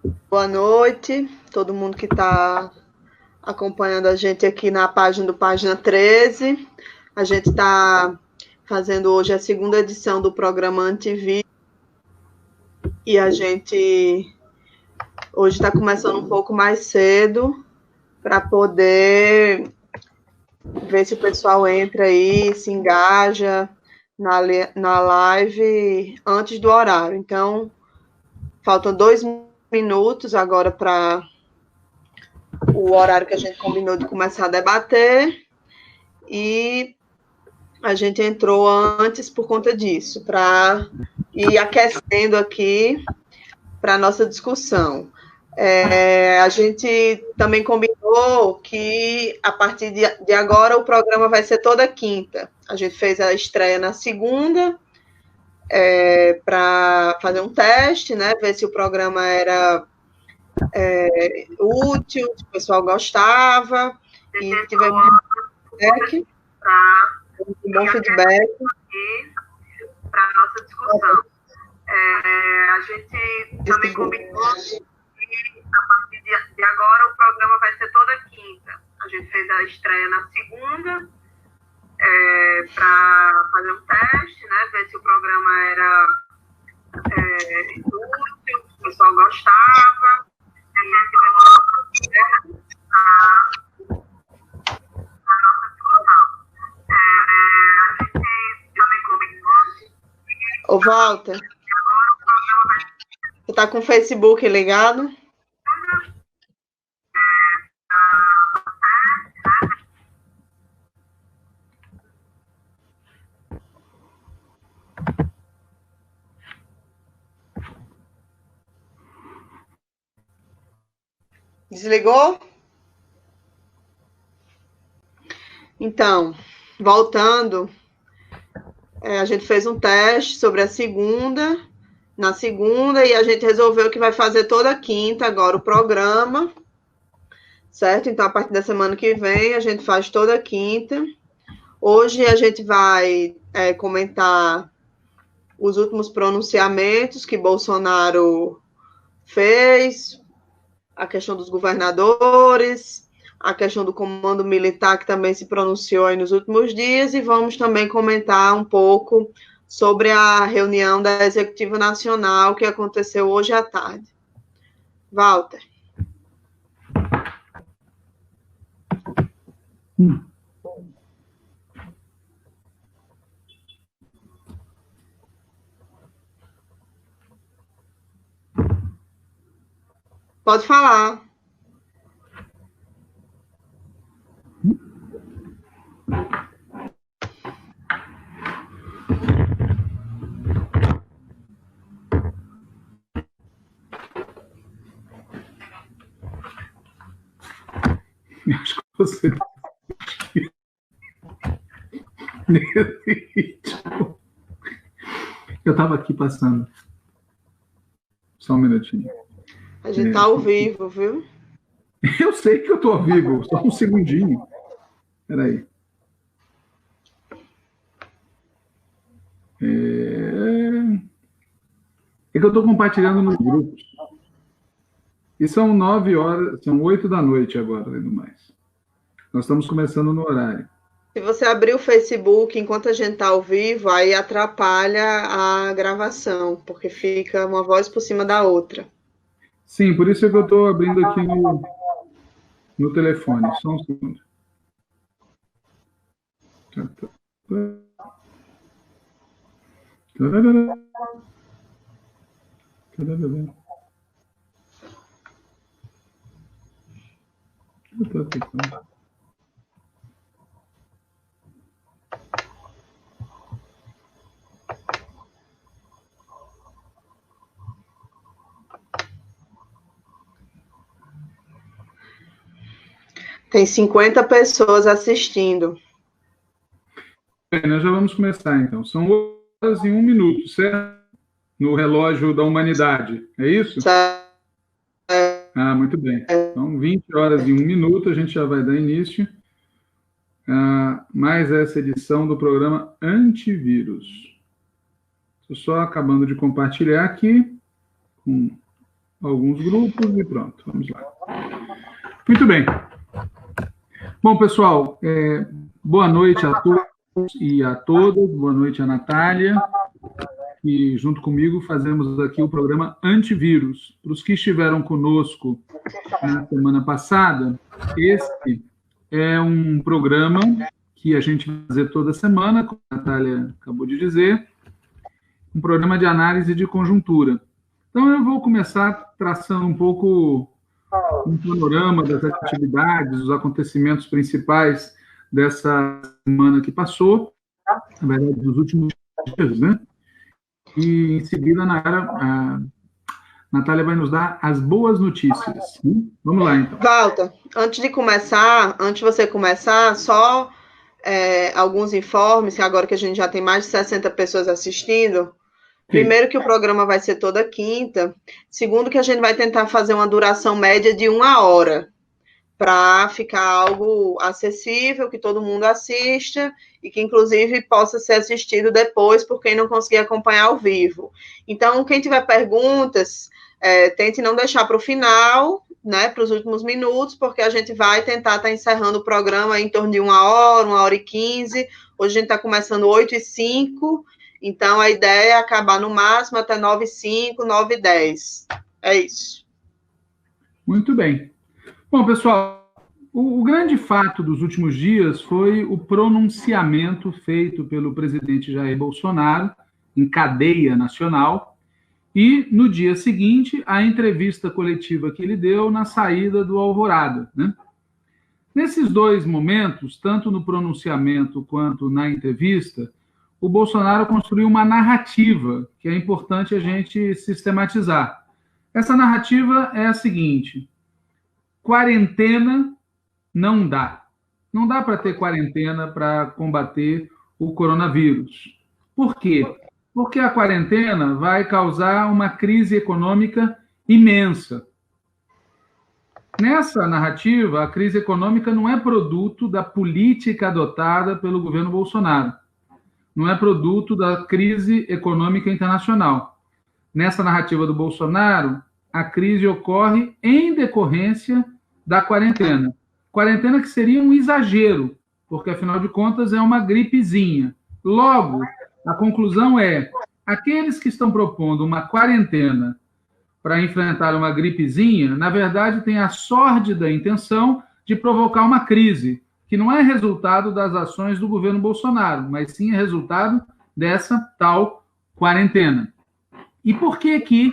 Boa noite, todo mundo que está acompanhando a gente aqui na página do Página 13. A gente está fazendo hoje a segunda edição do programa Antivírus e a gente hoje está começando um pouco mais cedo para poder ver se o pessoal entra aí, se engaja na live antes do horário. Então, faltam 2 minutos agora para o horário que a gente combinou de começar a debater, e a gente entrou antes por conta disso, para ir aquecendo aqui para a nossa discussão. A gente também combinou que, a partir de agora, o programa vai ser toda quinta. A gente fez a estreia na segunda, para fazer um teste, né, ver se o programa era útil, se o pessoal gostava, e tivemos um bom feedback para a nossa discussão. A gente também combinou que, a partir de agora, o programa vai ser toda quinta. A gente fez a estreia na segunda, para fazer um teste, né, ver se o programa era útil, se o pessoal gostava, e a gente tivemos a nossa discussão. A gente também combinou. Ô, Walter, você está com o Facebook ligado? Desligou? Então, voltando, a gente fez um teste sobre na segunda, e a gente resolveu que vai fazer toda quinta agora o programa, certo? Então, a partir da semana que vem, a gente faz toda quinta. Hoje a gente vai comentar os últimos pronunciamentos que Bolsonaro fez, a questão dos governadores, a questão do comando militar, que também se pronunciou aí nos últimos dias, e vamos também comentar um pouco sobre a reunião da Executiva Nacional que aconteceu hoje à tarde. Walter. Pode falar. Acho que você... Eu estava aqui passando. Só um minutinho. A gente está ao vivo, viu? Eu sei que eu estou ao vivo, só um segundinho. Espera aí. É que eu estou compartilhando nos grupos. E são 9 horas, são 8 da noite agora, além do mais. Nós estamos começando no horário. Se você abrir o Facebook enquanto a gente está ao vivo, aí atrapalha a gravação, porque fica uma voz por cima da outra. Sim, por isso é que eu estou abrindo aqui no telefone. Só um segundo. Tem 50 pessoas assistindo. Nós já vamos começar, então. São 8 horas e 1 minuto, certo? No relógio da humanidade, é isso? Certo. Ah, muito bem. Então, 20 horas e 1 minuto, a gente já vai dar início a mais essa edição do programa Antivírus. Estou só acabando de compartilhar aqui com alguns grupos e pronto, vamos lá. Muito bem. Bom, pessoal, boa noite a todos e a todas, boa noite a Natália, e junto comigo fazemos aqui o programa Antivírus. Para os que estiveram conosco na semana passada, esse é um programa que a gente vai fazer toda semana, como a Natália acabou de dizer, um programa de análise de conjuntura. Então, eu vou começar traçando um pouco um panorama das atividades, dos acontecimentos principais dessa semana que passou, na verdade, dos últimos dias, né? E, em seguida, a Natália vai nos dar as boas notícias. Vamos lá, então. Walter, antes de você começar, só alguns informes, que agora que a gente já tem mais de 60 pessoas assistindo. Primeiro, que o programa vai ser toda quinta. Segundo, que a gente vai tentar fazer uma duração média de 1 hora, para ficar algo acessível, que todo mundo assista e que, inclusive, possa ser assistido depois por quem não conseguir acompanhar ao vivo. Então, quem tiver perguntas, tente não deixar para o final, né, para os últimos minutos, porque a gente vai tentar estar encerrando o programa em torno de 1 hora e 15. Hoje a gente está começando 8h05, então a ideia é acabar no máximo até 9h05, 9h10. É isso. Muito bem. Bom, pessoal, o grande fato dos últimos dias foi o pronunciamento feito pelo presidente Jair Bolsonaro em cadeia nacional e, no dia seguinte, a entrevista coletiva que ele deu na saída do Alvorada, né? Nesses dois momentos, tanto no pronunciamento quanto na entrevista, o Bolsonaro construiu uma narrativa que é importante a gente sistematizar. Essa narrativa é a seguinte: quarentena não dá. Não dá para ter quarentena para combater o coronavírus. Por quê? Porque a quarentena vai causar uma crise econômica imensa. Nessa narrativa, a crise econômica não é produto da política adotada pelo governo Bolsonaro. Não é produto da crise econômica internacional. Nessa narrativa do Bolsonaro, a crise ocorre em decorrência da quarentena. Quarentena que seria um exagero, porque, afinal de contas, é uma gripezinha. Logo, a conclusão é: aqueles que estão propondo uma quarentena para enfrentar uma gripezinha, na verdade, têm a sórdida intenção de provocar uma crise, que não é resultado das ações do governo Bolsonaro, mas sim é resultado dessa tal quarentena. E por que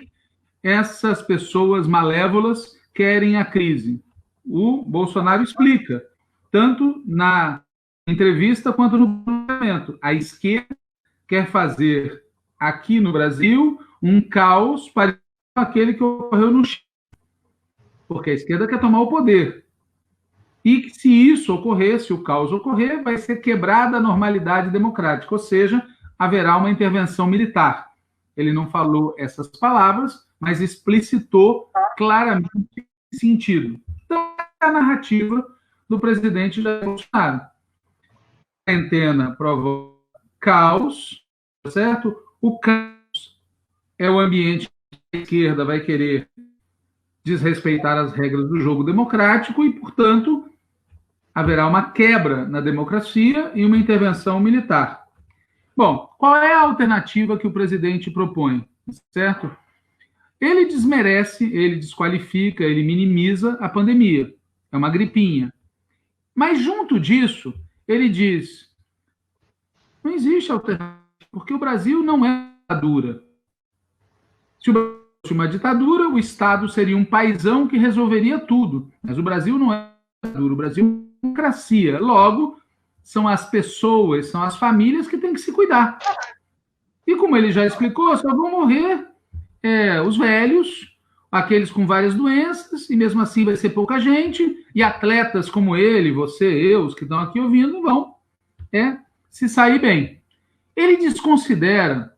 essas pessoas malévolas querem a crise? O Bolsonaro explica, tanto na entrevista quanto no pronunciamento. A esquerda quer fazer aqui no Brasil um caos parecido com aquele que ocorreu no Chile, porque a esquerda quer tomar o poder. E que, se isso ocorrer, se o caos ocorrer, vai ser quebrada a normalidade democrática, ou seja, haverá uma intervenção militar. Ele não falou essas palavras, mas explicitou claramente esse sentido. Então, é a narrativa do presidente Jair Bolsonaro. A quarentena provoca caos, certo? O caos é o ambiente que a esquerda vai querer desrespeitar as regras do jogo democrático e, portanto, haverá uma quebra na democracia e uma intervenção militar. Bom, qual é a alternativa que o presidente propõe, certo? Ele desmerece, ele desqualifica, ele minimiza a pandemia. É uma gripinha. Mas, junto disso, ele diz: não existe alternativa, porque o Brasil não é ditadura. Se o Brasil fosse uma ditadura, o Estado seria um paizão que resolveria tudo. Mas o Brasil não é ditadura, o Brasil é uma democracia. Logo, são as pessoas, são as famílias que têm que se cuidar. E como ele já explicou, só vão morrer os velhos, aqueles com várias doenças, e mesmo assim vai ser pouca gente, e atletas como ele, você, eu, os que estão aqui ouvindo, vão se sair bem. Ele desconsidera,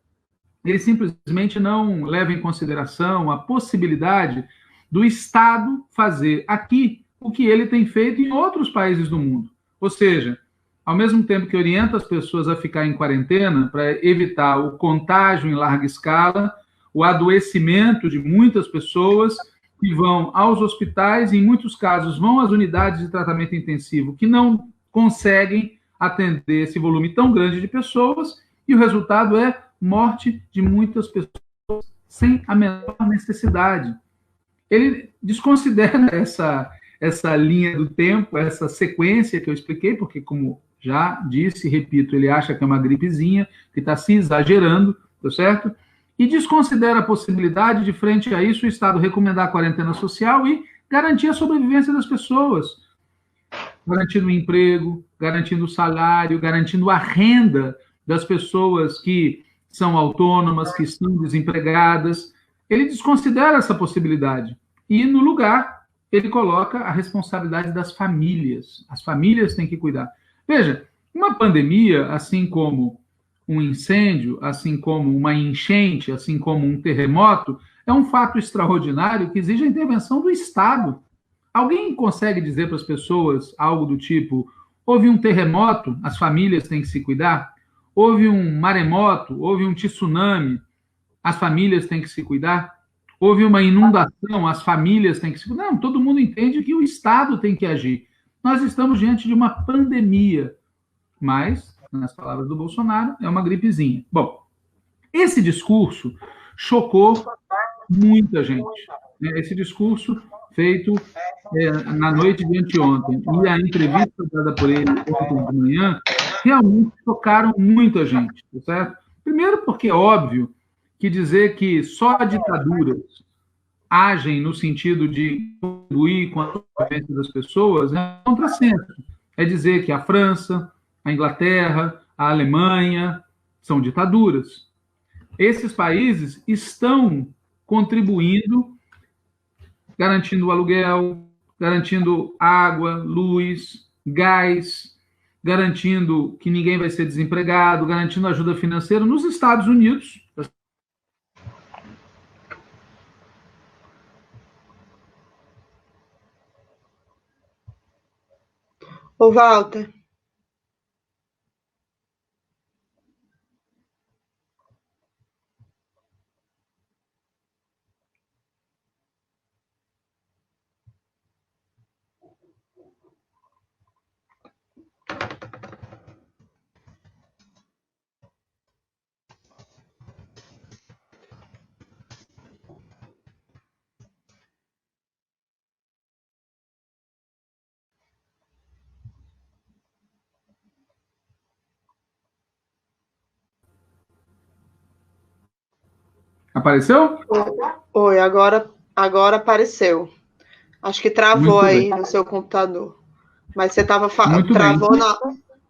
ele simplesmente não leva em consideração a possibilidade do Estado fazer aqui o que ele tem feito em outros países do mundo. Ou seja, ao mesmo tempo que orienta as pessoas a ficar em quarentena para evitar o contágio em larga escala, o adoecimento de muitas pessoas que vão aos hospitais e, em muitos casos, vão às unidades de tratamento intensivo, que não conseguem atender esse volume tão grande de pessoas, e o resultado é morte de muitas pessoas sem a menor necessidade. Ele desconsidera essa linha do tempo, essa sequência que eu expliquei, porque, como já disse e repito, ele acha que é uma gripezinha, que está se exagerando, tá certo? E desconsidera a possibilidade de, frente a isso, o Estado recomendar a quarentena social e garantir a sobrevivência das pessoas, garantindo o emprego, garantindo o salário, garantindo a renda das pessoas que são autônomas, que estão desempregadas. Ele desconsidera essa possibilidade. E, no lugar, ele coloca a responsabilidade das famílias. As famílias têm que cuidar. Veja, uma pandemia, assim como um incêndio, assim como uma enchente, assim como um terremoto, é um fato extraordinário que exige a intervenção do Estado. Alguém consegue dizer para as pessoas algo do tipo: houve um terremoto, as famílias têm que se cuidar? Houve um maremoto, houve um tsunami, as famílias têm que se cuidar? Houve uma inundação, as famílias têm que se cuidar? Não, todo mundo entende que o Estado tem que agir. Nós estamos diante de uma pandemia, mas, nas palavras do Bolsonaro, é uma gripezinha. Bom, esse discurso chocou muita gente. Esse discurso feito na noite de anteontem e a entrevista dada por ele ontem de manhã realmente chocaram muita gente, tá certo? Primeiro porque é óbvio que dizer que só ditaduras agem no sentido de contribuir com a sobrevivência das pessoas é um contrassenso. É dizer que a França, a Inglaterra, a Alemanha são ditaduras. Esses países estão contribuindo, garantindo o aluguel, garantindo água, luz, gás, garantindo que ninguém vai ser desempregado, garantindo ajuda financeira. Nos Estados Unidos, Ô, Walter, apareceu? oi, agora apareceu. Acho que travou Muito aí bem. no seu computador. Mas você Muito bem.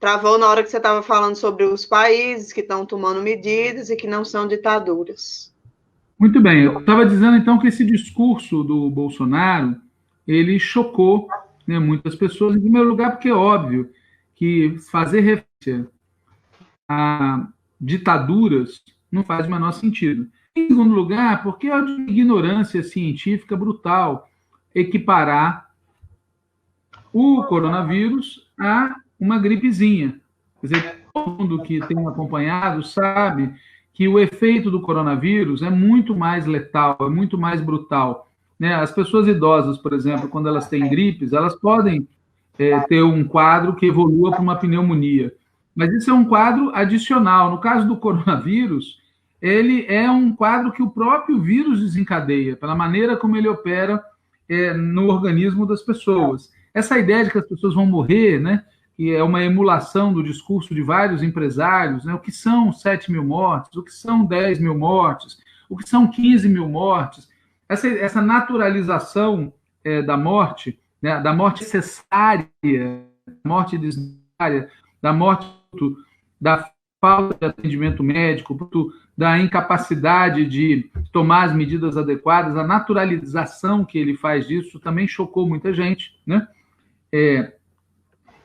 travou na hora que você estava falando sobre os países que estão tomando medidas e que não são ditaduras. Muito bem. Eu estava dizendo, então, que esse discurso do Bolsonaro, ele chocou, né, muitas pessoas, em primeiro lugar, porque é óbvio que fazer referência a ditaduras não faz o menor sentido. Em segundo lugar, porque é de ignorância científica brutal equiparar o coronavírus a uma gripezinha. Quer dizer, todo mundo que tem acompanhado sabe que o efeito do coronavírus é muito mais letal, é muito mais brutal. Né? As pessoas idosas, por exemplo, quando elas têm gripes, elas podem ter um quadro que evolua para uma pneumonia. Mas isso é um quadro adicional. No caso do coronavírus, ele é um quadro que o próprio vírus desencadeia, pela maneira como ele opera no organismo das pessoas. Essa ideia de que as pessoas vão morrer, né, que é uma emulação do discurso de vários empresários, né, o que são 7 mil mortes, o que são 10 mil mortes, o que são 15 mil mortes, essa naturalização da morte, né, da morte necessária, morte desnecessária, da morte da falta de atendimento médico, da incapacidade de tomar as medidas adequadas, a naturalização que ele faz disso também chocou muita gente, né?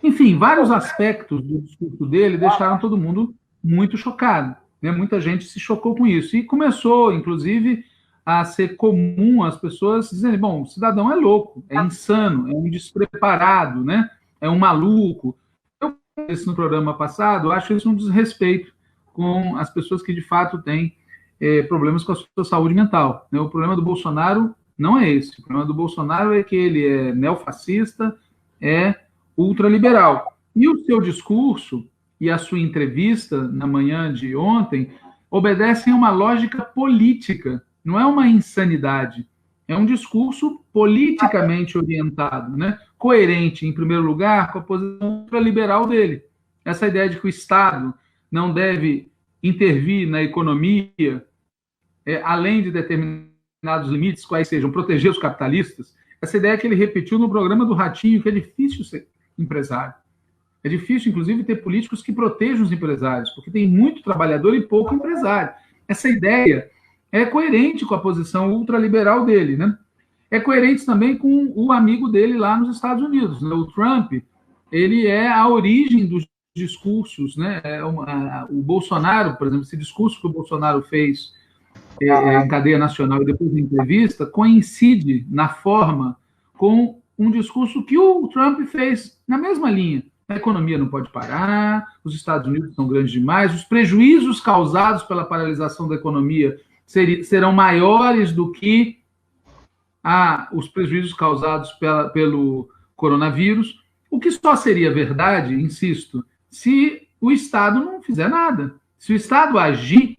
Enfim, vários aspectos do discurso dele deixaram todo mundo muito chocado, né? Muita gente se chocou com isso e começou, inclusive, a ser comum as pessoas dizerem: bom, o cidadão é louco, é insano, é um despreparado, né? É um maluco. Eu disse no programa passado, acho isso um desrespeito com as pessoas que de fato têm problemas com a sua saúde mental, né? O problema do Bolsonaro não é esse. O problema do Bolsonaro é que ele é neofascista, é ultraliberal. E o seu discurso e a sua entrevista na manhã de ontem obedecem a uma lógica política, não é uma insanidade. É um discurso politicamente orientado, né? Coerente, em primeiro lugar, com a posição ultraliberal dele. Essa ideia de que o Estado não deve intervir na economia, além de determinados limites, quais sejam, proteger os capitalistas, essa ideia que ele repetiu no programa do Ratinho, que é difícil ser empresário. É difícil, inclusive, ter políticos que protejam os empresários, porque tem muito trabalhador e pouco empresário. Essa ideia é coerente com a posição ultraliberal dele, né? É coerente também com o amigo dele lá nos Estados Unidos, né? O Trump. Ele é a origem dos discursos, né? O Bolsonaro, por exemplo, esse discurso que o Bolsonaro fez em cadeia nacional e depois na entrevista, coincide na forma com um discurso que o Trump fez na mesma linha. A economia não pode parar, os Estados Unidos são grandes demais, os prejuízos causados pela paralisação da economia serão maiores do que os prejuízos causados pelo coronavírus, o que só seria verdade, insisto, se o Estado não fizer nada. Se o Estado agir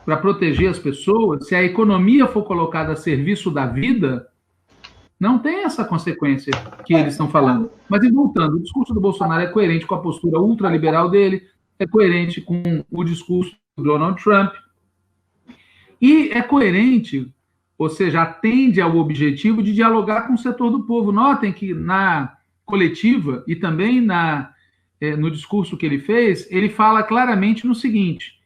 para proteger as pessoas, se a economia for colocada a serviço da vida, não tem essa consequência que eles estão falando. Mas, voltando, o discurso do Bolsonaro é coerente com a postura ultraliberal dele, é coerente com o discurso do Donald Trump, e é coerente, ou seja, atende ao objetivo de dialogar com o setor do povo. Notem que na coletiva e também no discurso que ele fez, ele fala claramente no seguinte: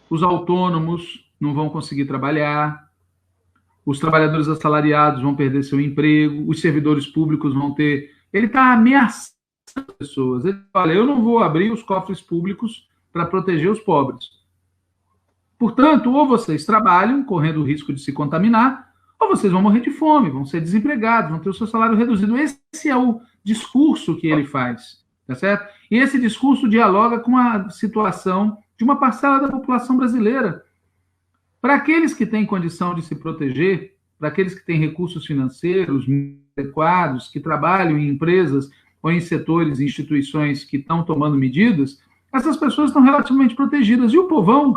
os autônomos não vão conseguir trabalhar, os trabalhadores assalariados vão perder seu emprego, os servidores públicos vão ter... Ele está ameaçando as pessoas. Ele fala, eu não vou abrir os cofres públicos para proteger os pobres. Portanto, ou vocês trabalham, correndo o risco de se contaminar, ou vocês vão morrer de fome, vão ser desempregados, vão ter o seu salário reduzido. Esse é o discurso que ele faz, tá certo? E esse discurso dialoga com a situação de uma parcela da população brasileira. Para aqueles que têm condição de se proteger, para aqueles que têm recursos financeiros adequados, que trabalham em empresas ou em setores e instituições que estão tomando medidas, essas pessoas estão relativamente protegidas. E o povão,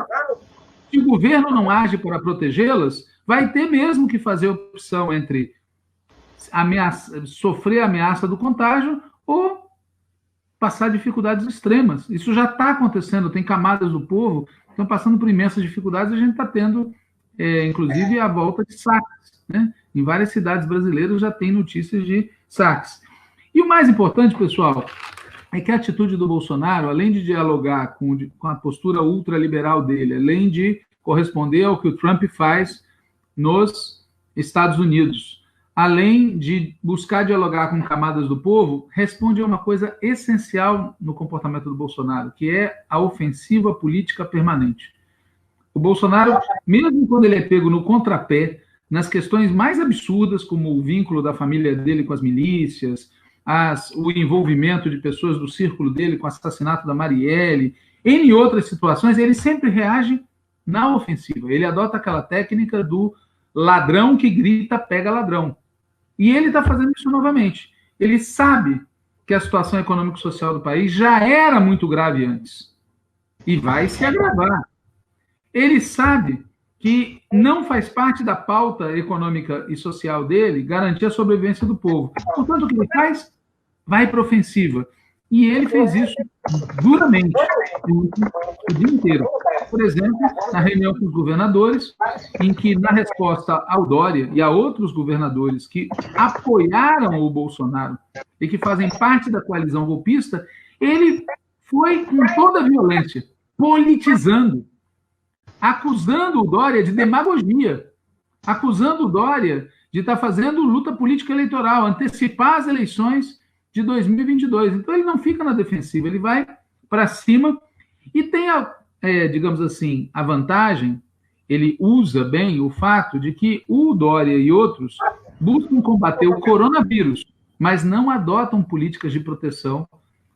se o governo não age para protegê-las, vai ter mesmo que fazer opção entre sofrer a ameaça do contágio ou passar dificuldades extremas. Isso já está acontecendo, tem camadas do povo que estão passando por imensas dificuldades, a gente está tendo, inclusive, a volta de saques, né? Em várias cidades brasileiras já tem notícias de saques. E o mais importante, pessoal, é que a atitude do Bolsonaro, além de dialogar com a postura ultraliberal dele, além de corresponder ao que o Trump faz nos Estados Unidos, além de buscar dialogar com camadas do povo, responde a uma coisa essencial no comportamento do Bolsonaro, que é a ofensiva política permanente. O Bolsonaro, mesmo quando ele é pego no contrapé, nas questões mais absurdas, como o vínculo da família dele com as milícias, o envolvimento de pessoas do círculo dele com o assassinato da Marielle, em outras situações, ele sempre reage na ofensiva. Ele adota aquela técnica do ladrão que grita, pega ladrão. E ele está fazendo isso novamente. Ele sabe que a situação econômico-social do país já era muito grave antes e vai se agravar. Ele sabe que não faz parte da pauta econômica e social dele garantir a sobrevivência do povo. Portanto, o que ele faz? Vai para a ofensiva. E ele fez isso duramente o dia inteiro. Por exemplo, na reunião com os governadores, em que, na resposta ao Dória e a outros governadores que apoiaram o Bolsonaro e que fazem parte da coalizão golpista, ele foi com toda a violência, politizando, acusando o Dória de demagogia, acusando o Dória de estar fazendo luta política eleitoral, antecipar as eleições de 2022. Então, ele não fica na defensiva, ele vai para cima e tem, digamos assim, a vantagem, ele usa bem o fato de que o Dória e outros buscam combater o coronavírus, mas não adotam políticas de proteção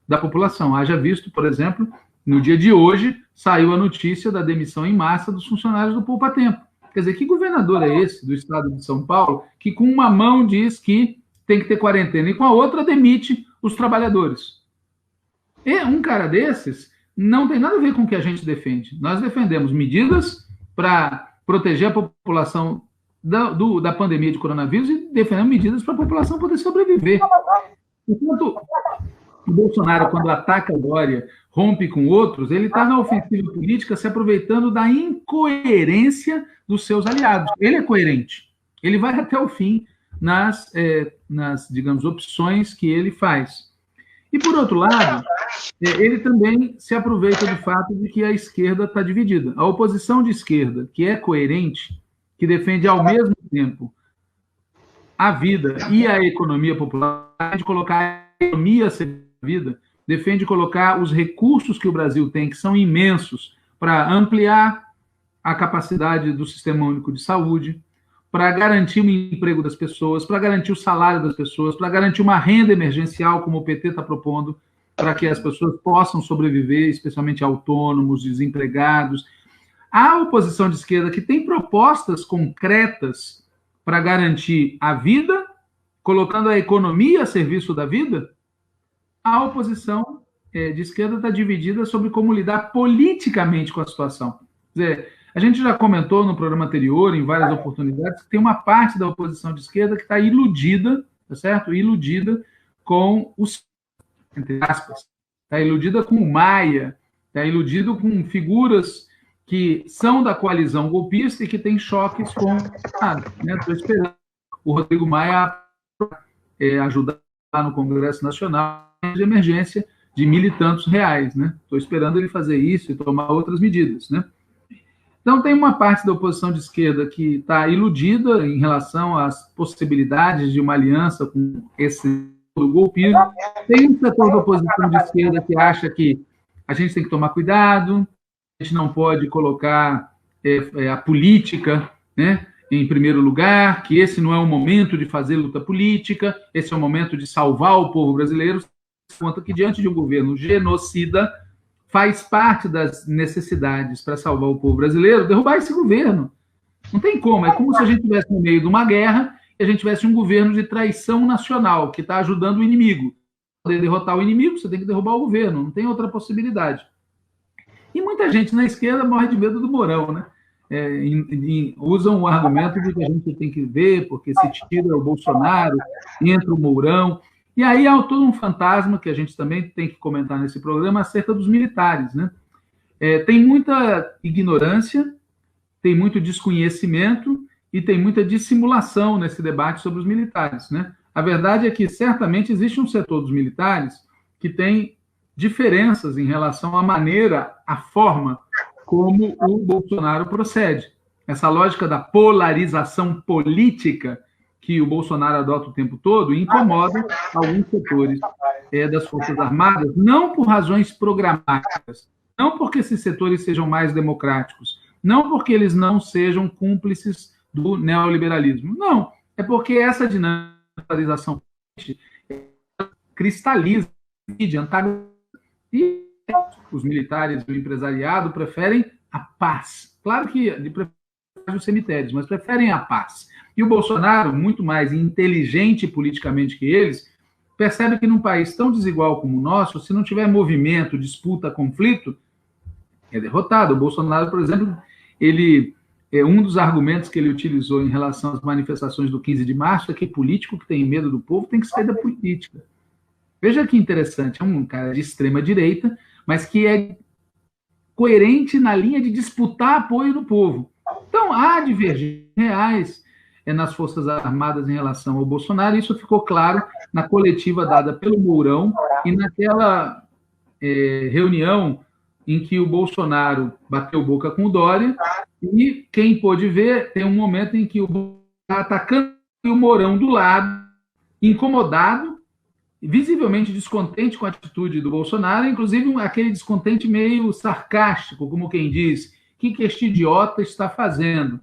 da população. Haja visto, por exemplo, No dia de hoje, saiu a notícia da demissão em massa dos funcionários do Poupa Tempo. Quer dizer, que governador é esse do estado de São Paulo que com uma mão diz que tem que ter quarentena e com a outra demite os trabalhadores? E um cara desses não tem nada a ver com o que a gente defende. Nós defendemos medidas para proteger a população da pandemia de coronavírus e defendemos medidas para a população poder sobreviver. Enquanto o Bolsonaro, quando ataca a Dória, rompe com outros, ele está na ofensiva política se aproveitando da incoerência dos seus aliados. Ele é coerente. Ele vai até o fim nas digamos, opções que ele faz. E, por outro lado, ele também se aproveita do fato de que a esquerda está dividida. A oposição de esquerda, que é coerente, que defende ao mesmo tempo a vida e a economia popular, de colocar a economia a vida, defende colocar os recursos que o Brasil tem, que são imensos, para ampliar a capacidade do Sistema Único de Saúde, para garantir o emprego das pessoas, para garantir o salário das pessoas, para garantir uma renda emergencial, como o PT está propondo, para que as pessoas possam sobreviver, especialmente autônomos, desempregados. A oposição de esquerda, que tem propostas concretas para garantir a vida, colocando a economia a serviço da vida, a oposição de esquerda está dividida sobre como lidar politicamente com a situação. Quer dizer, a gente já comentou no programa anterior, em várias oportunidades, que tem uma parte da oposição de esquerda que está iludida, tá certo? Iludida com os, entre aspas, está iludida com o Maia, está iludido com figuras que são da coalizão golpista e que têm choques com nada. Estou esperando o Rodrigo Maia ajudar lá no Congresso Nacional de emergência de R$ 1.000 e tantos. Estou esperando ele fazer isso e tomar outras medidas. Então, tem uma parte da oposição de esquerda que está iludida em relação às possibilidades de uma aliança com esse golpismo. Tem um setor da oposição de esquerda que acha que a gente tem que tomar cuidado, a gente não pode colocar a política, em primeiro lugar, que esse não é o momento de fazer luta política, esse é o momento de salvar o povo brasileiro, conta que diante de um governo genocida, faz parte das necessidades para salvar o povo brasileiro derrubar esse governo. Não tem como, é como se a gente estivesse no meio de uma guerra e a gente tivesse um governo de traição nacional, que está ajudando o inimigo. Para poder derrotar o inimigo, você tem que derrubar o governo, não tem outra possibilidade. E muita gente na esquerda morre de medo do Mourão, usam o argumento de que a gente tem que ver, porque se tira o Bolsonaro, entra o Mourão. E aí há todo um fantasma que a gente também tem que comentar nesse programa acerca dos militares. Tem muita ignorância, tem muito desconhecimento e tem muita dissimulação nesse debate sobre os militares. A verdade é que certamente existe um setor dos militares que tem diferenças em relação à maneira, à forma como o Bolsonaro procede. Essa lógica da polarização política que o Bolsonaro adota o tempo todo incomoda alguns setores das Forças Armadas, não por razões programáticas, não porque esses setores sejam mais democráticos, não porque eles não sejam cúmplices do neoliberalismo, não, é porque essa dinamização cristaliza de antagonismo e os militares e o empresariado preferem a paz. Claro que preferem os cemitérios, mas preferem a paz. E o Bolsonaro, muito mais inteligente politicamente que eles, percebe que num país tão desigual como o nosso, se não tiver movimento, disputa, conflito, é derrotado. O Bolsonaro, por exemplo, um dos argumentos que ele utilizou em relação às manifestações do 15 de março é que político que tem medo do povo tem que sair da política. Veja que interessante, é um cara de extrema direita, mas que é coerente na linha de disputar apoio do povo. Então, há divergências reais nas Forças Armadas em relação ao Bolsonaro, isso ficou claro na coletiva dada pelo Mourão e naquela reunião em que o Bolsonaro bateu boca com o Dória, e quem pôde ver, tem um momento em que o Bolsonaro está atacando o Mourão do lado, incomodado, visivelmente descontente com a atitude do Bolsonaro, inclusive aquele descontente meio sarcástico, como quem diz, o que este idiota está fazendo?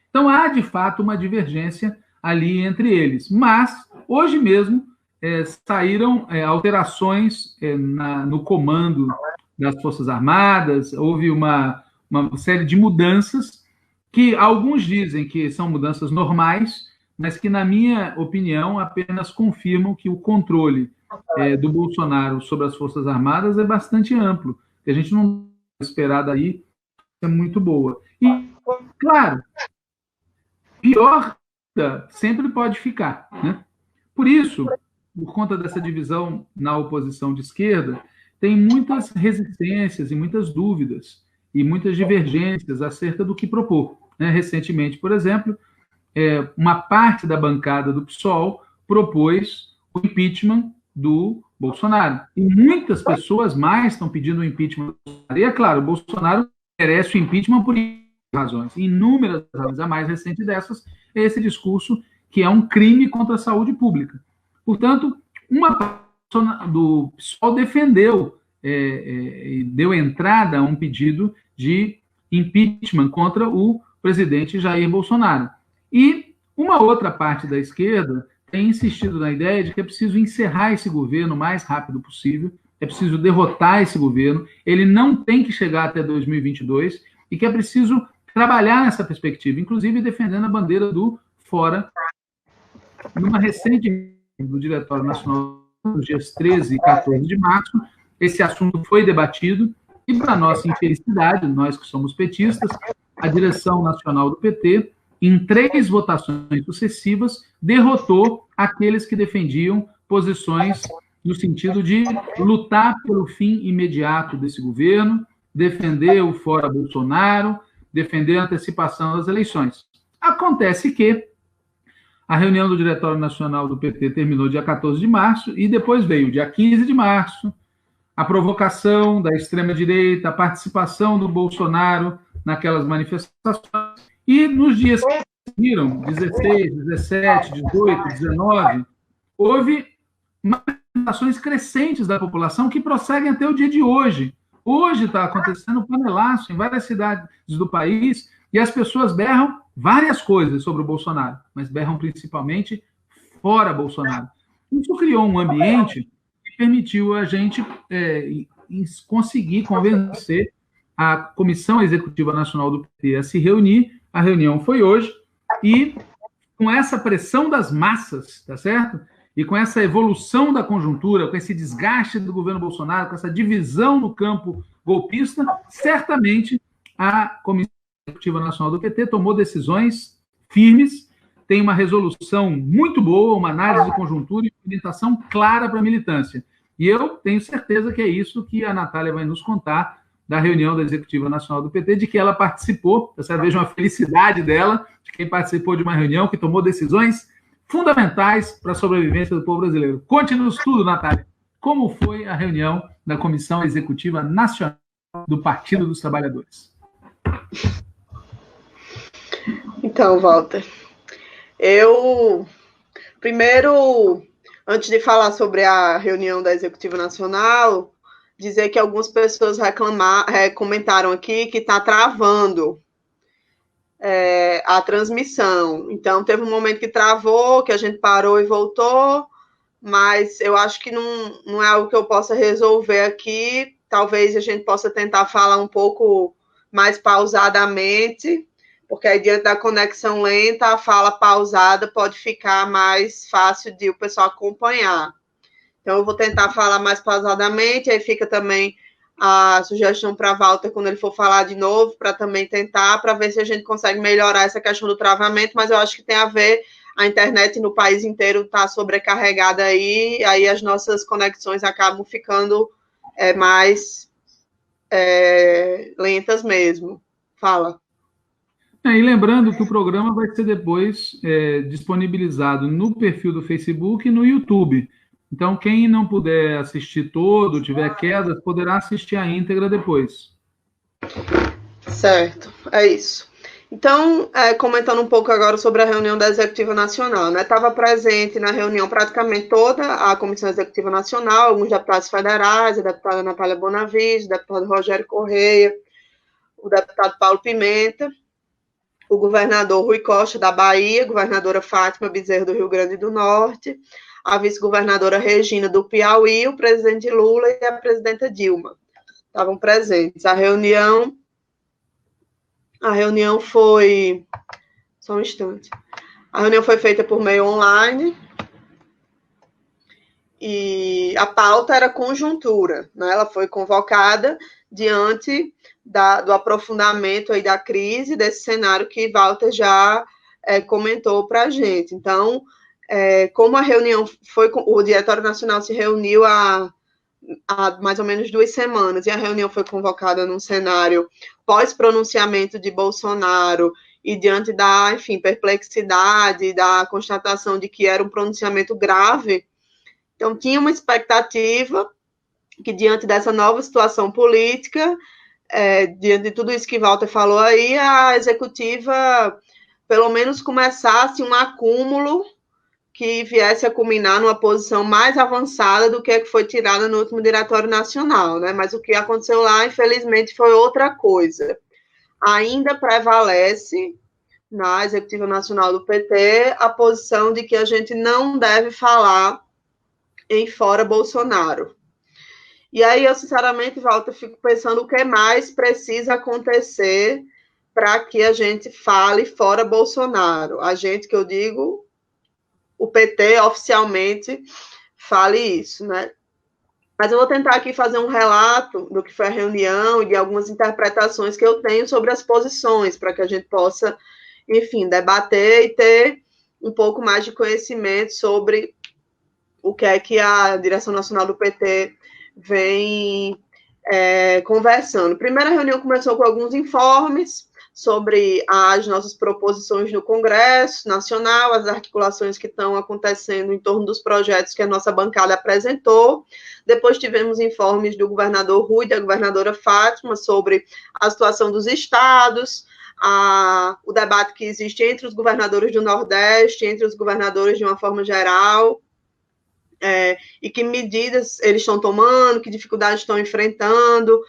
Então, há, de fato, uma divergência ali entre eles. Mas, hoje mesmo, saíram alterações no comando das Forças Armadas, houve uma série de mudanças que alguns dizem que são mudanças normais, mas que, na minha opinião, apenas confirmam que o controle do Bolsonaro sobre as Forças Armadas é bastante amplo, que a gente não esperar daí é muito boa. E, claro, pior sempre pode ficar, né? Por isso, por conta dessa divisão na oposição de esquerda, tem muitas resistências e muitas dúvidas e muitas divergências acerca do que propor, né? Recentemente, por exemplo, uma parte da bancada do PSOL propôs o impeachment do Bolsonaro. E muitas pessoas mais estão pedindo o impeachment do Bolsonaro. E, é claro, o Bolsonaro merece o impeachment por razões, inúmeras razões. A mais recente dessas é esse discurso que é um crime contra a saúde pública. Portanto, uma parte do PSOL defendeu e deu entrada a um pedido de impeachment contra o presidente Jair Bolsonaro. E uma outra parte da esquerda tem insistido na ideia de que é preciso encerrar esse governo o mais rápido possível, é preciso derrotar esse governo, ele não tem que chegar até 2022 e que é preciso trabalhar nessa perspectiva, inclusive defendendo a bandeira do fora. Numa recente do Diretório Nacional, nos dias 13 e 14 de março, esse assunto foi debatido e, para nossa infelicidade, nós que somos petistas, a direção nacional do PT, em 3 votações sucessivas, derrotou aqueles que defendiam posições no sentido de lutar pelo fim imediato desse governo, defender o fora Bolsonaro, defender a antecipação das eleições. Acontece que a reunião do Diretório Nacional do PT terminou dia 14 de março e depois veio dia 15 de março, a provocação da extrema-direita, a participação do Bolsonaro naquelas manifestações. E nos dias que seguiram, 16, 17, 18, 19, houve manifestações crescentes da população que prosseguem até o dia de hoje. Hoje está acontecendo um panelaço em várias cidades do país e as pessoas berram várias coisas sobre o Bolsonaro, mas berram principalmente fora Bolsonaro. Isso criou um ambiente que permitiu a gente conseguir convencer a Comissão Executiva Nacional do PT a se reunir. A reunião foi hoje e, com essa pressão das massas, tá certo? E com essa evolução da conjuntura, com esse desgaste do governo Bolsonaro, com essa divisão no campo golpista, certamente a Comissão Executiva Nacional do PT tomou decisões firmes, tem uma resolução muito boa, uma análise de conjuntura e orientação clara para a militância. E eu tenho certeza que é isso que a Natália vai nos contar da reunião da Executiva Nacional do PT, de que ela participou. Você veja a felicidade dela, de quem participou de uma reunião que tomou decisões fundamentais para a sobrevivência do povo brasileiro. Conte-nos tudo, Natália. Como foi a reunião da Comissão Executiva Nacional do Partido dos Trabalhadores? Então, Walter, eu primeiro, antes de falar sobre a reunião da Executiva Nacional, dizer que algumas pessoas comentaram aqui que está travando a transmissão. Então, teve um momento que travou, que a gente parou e voltou, mas eu acho que não é algo que eu possa resolver aqui. Talvez a gente possa tentar falar um pouco mais pausadamente, porque aí, diante da conexão lenta, a fala pausada pode ficar mais fácil de o pessoal acompanhar. Então, eu vou tentar falar mais pausadamente, aí fica também a sugestão para Walter, quando ele for falar de novo, para também tentar, para ver se a gente consegue melhorar essa questão do travamento, mas eu acho que tem a ver, a internet no país inteiro está sobrecarregada aí as nossas conexões acabam ficando mais lentas mesmo. Fala. E lembrando que o programa vai ser depois disponibilizado no perfil do Facebook e no YouTube. Então, quem não puder assistir todo, tiver quedas, poderá assistir a íntegra depois. Certo, é isso. Então, comentando um pouco agora sobre a reunião da Executiva Nacional, né? Estava presente na reunião praticamente toda a Comissão Executiva Nacional, alguns deputados federais, a deputada Natália Bonavides, o deputado Rogério Correia, o deputado Paulo Pimenta, o governador Rui Costa, da Bahia, a governadora Fátima Bezerra, do Rio Grande do Norte, a vice-governadora Regina, do Piauí, o presidente Lula e a presidenta Dilma. estavam presentes. A reunião foi... Só um instante. A reunião foi feita por meio online e a pauta era conjuntura, né? Ela foi convocada diante do aprofundamento aí da crise, desse cenário que Walter já comentou para a gente. Então, como a reunião foi... O Diretório Nacional se reuniu há mais ou menos 2 semanas, e a reunião foi convocada num cenário pós-pronunciamento de Bolsonaro, e diante da, enfim, perplexidade, da constatação de que era um pronunciamento grave, então tinha uma expectativa que, diante dessa nova situação política, diante de tudo isso que Walter falou aí, a executiva, pelo menos, começasse um acúmulo que viesse a culminar numa posição mais avançada do que a que foi tirada no último Diretório Nacional, né? Mas o que aconteceu lá, infelizmente, foi outra coisa. Ainda prevalece na Executiva Nacional do PT a posição de que a gente não deve falar em fora Bolsonaro. E aí eu, sinceramente, Walter, fico pensando o que mais precisa acontecer para que a gente fale fora Bolsonaro. A gente, que eu digo, o PT oficialmente fale isso, né? Mas eu vou tentar aqui fazer um relato do que foi a reunião e de algumas interpretações que eu tenho sobre as posições, para que a gente possa, enfim, debater e ter um pouco mais de conhecimento sobre o que é que a direção nacional do PT vem conversando. A primeira reunião começou com alguns informes sobre as nossas proposições no Congresso Nacional, as articulações que estão acontecendo em torno dos projetos que a nossa bancada apresentou. Depois tivemos informes do governador Rui e da governadora Fátima sobre a situação dos estados, o debate que existe entre os governadores do Nordeste, entre os governadores de uma forma geral, e que medidas eles estão tomando, que dificuldades estão enfrentando,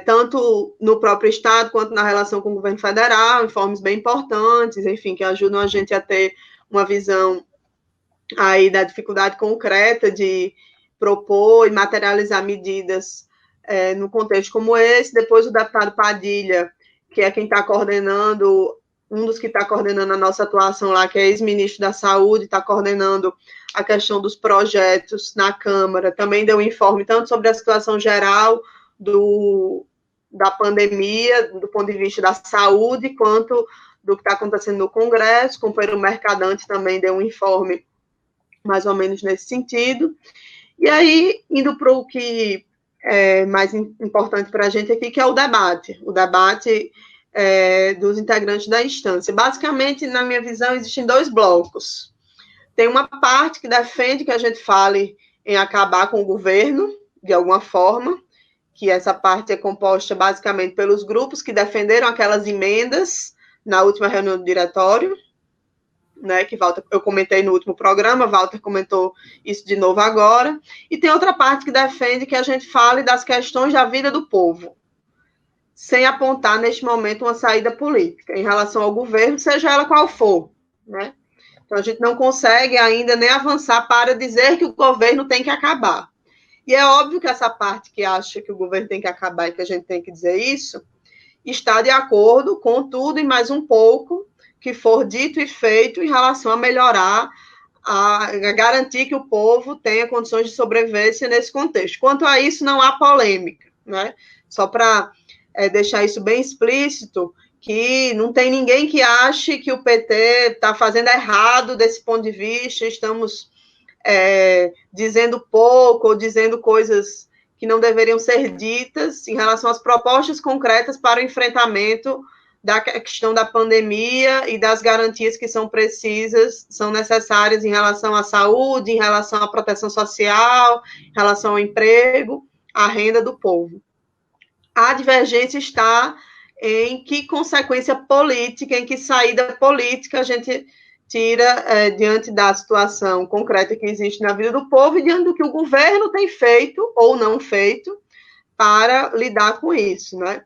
tanto no próprio Estado quanto na relação com o governo federal, informes bem importantes, enfim, que ajudam a gente a ter uma visão aí da dificuldade concreta de propor e materializar medidas no contexto como esse. Depois o deputado Padilha, que é quem está coordenando, um dos que está coordenando a nossa atuação lá, que é ex-ministro da Saúde, está coordenando a questão dos projetos na Câmara, também deu um informe tanto sobre a situação geral da pandemia, do ponto de vista da saúde, quanto do que está acontecendo no Congresso. O companheiro Mercadante também deu um informe mais ou menos nesse sentido. E aí, indo para o que é mais importante para a gente aqui, que é o debate dos integrantes da instância. Basicamente, na minha visão, existem 2 blocos. Tem uma parte que defende que a gente fale em acabar com o governo, de alguma forma, que essa parte é composta basicamente pelos grupos que defenderam aquelas emendas na última reunião do diretório, né, que eu comentei no último programa, Walter comentou isso de novo agora, e tem outra parte que defende que a gente fale das questões da vida do povo, sem apontar, neste momento, uma saída política em relação ao governo, seja ela qual for, né? Então, a gente não consegue ainda nem avançar para dizer que o governo tem que acabar. E é óbvio que essa parte que acha que o governo tem que acabar e que a gente tem que dizer isso, está de acordo com tudo e mais um pouco que for dito e feito em relação a melhorar, a garantir que o povo tenha condições de sobrevivência nesse contexto. Quanto a isso, não há polêmica, né? Só para deixar isso bem explícito, que não tem ninguém que ache que o PT está fazendo errado desse ponto de vista, estamos dizendo pouco ou dizendo coisas que não deveriam ser ditas em relação às propostas concretas para o enfrentamento da questão da pandemia e das garantias que são precisas, são necessárias em relação à saúde, em relação à proteção social, em relação ao emprego, à renda do povo. A divergência está em que consequência política, em que saída política a gente tira diante da situação concreta que existe na vida do povo e diante do que o governo tem feito ou não feito para lidar com isso, né?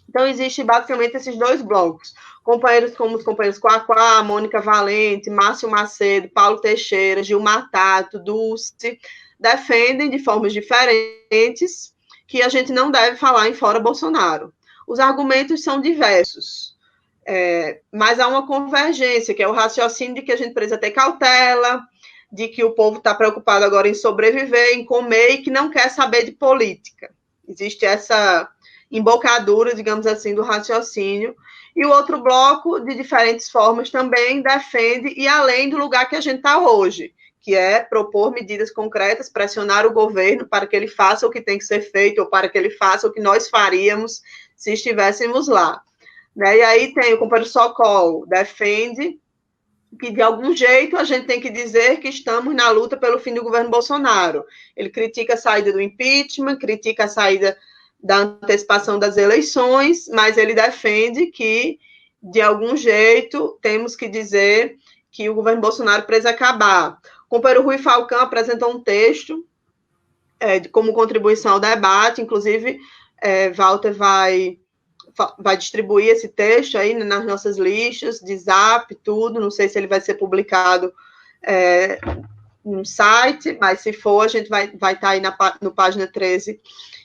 Então, existe basicamente esses 2 blocos. Companheiros como os companheiros Quaquá, Mônica Valente, Márcio Macedo, Paulo Teixeira, Gilmar Tato, Dulce, defendem de formas diferentes que a gente não deve falar em fora Bolsonaro. Os argumentos são diversos, mas há uma convergência, que é o raciocínio de que a gente precisa ter cautela, de que o povo está preocupado agora em sobreviver, em comer, e que não quer saber de política. Existe essa embocadura, digamos assim, do raciocínio. E o outro bloco, de diferentes formas, também defende, e além do lugar que a gente está hoje, que é propor medidas concretas, pressionar o governo para que ele faça o que tem que ser feito, ou para que ele faça o que nós faríamos se estivéssemos lá. Né? E aí tem o companheiro Sokol, defende que, de algum jeito, a gente tem que dizer que estamos na luta pelo fim do governo Bolsonaro. Ele critica a saída do impeachment, critica a saída da antecipação das eleições, mas ele defende que, de algum jeito, temos que dizer que o governo Bolsonaro precisa acabar. O companheiro Rui Falcão apresentou um texto como contribuição ao debate, inclusive, Walter vai distribuir esse texto aí nas nossas listas de Zap, tudo, não sei se ele vai ser publicado no site, mas se for, a gente vai estar aí no página 13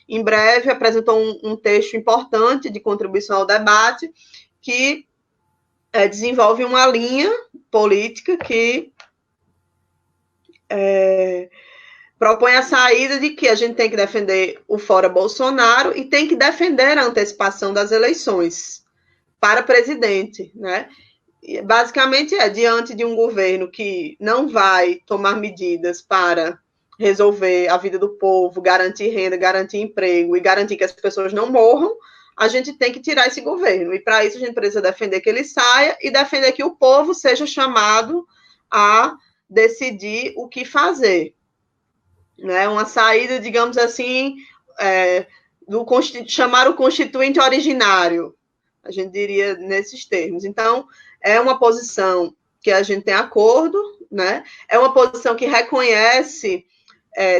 em breve. Apresentou um texto importante de contribuição ao debate, que desenvolve uma linha política que propõe a saída de que a gente tem que defender o fora Bolsonaro e tem que defender a antecipação das eleições para presidente, né? E basicamente diante de um governo que não vai tomar medidas para resolver a vida do povo, garantir renda, garantir emprego e garantir que as pessoas não morram, a gente tem que tirar esse governo. E para isso a gente precisa defender que ele saia e defender que o povo seja chamado a decidir o que fazer. Uma saída, digamos assim, chamar o constituinte originário, a gente diria nesses termos. Então, é uma posição que a gente tem acordo, né? É uma posição que reconhece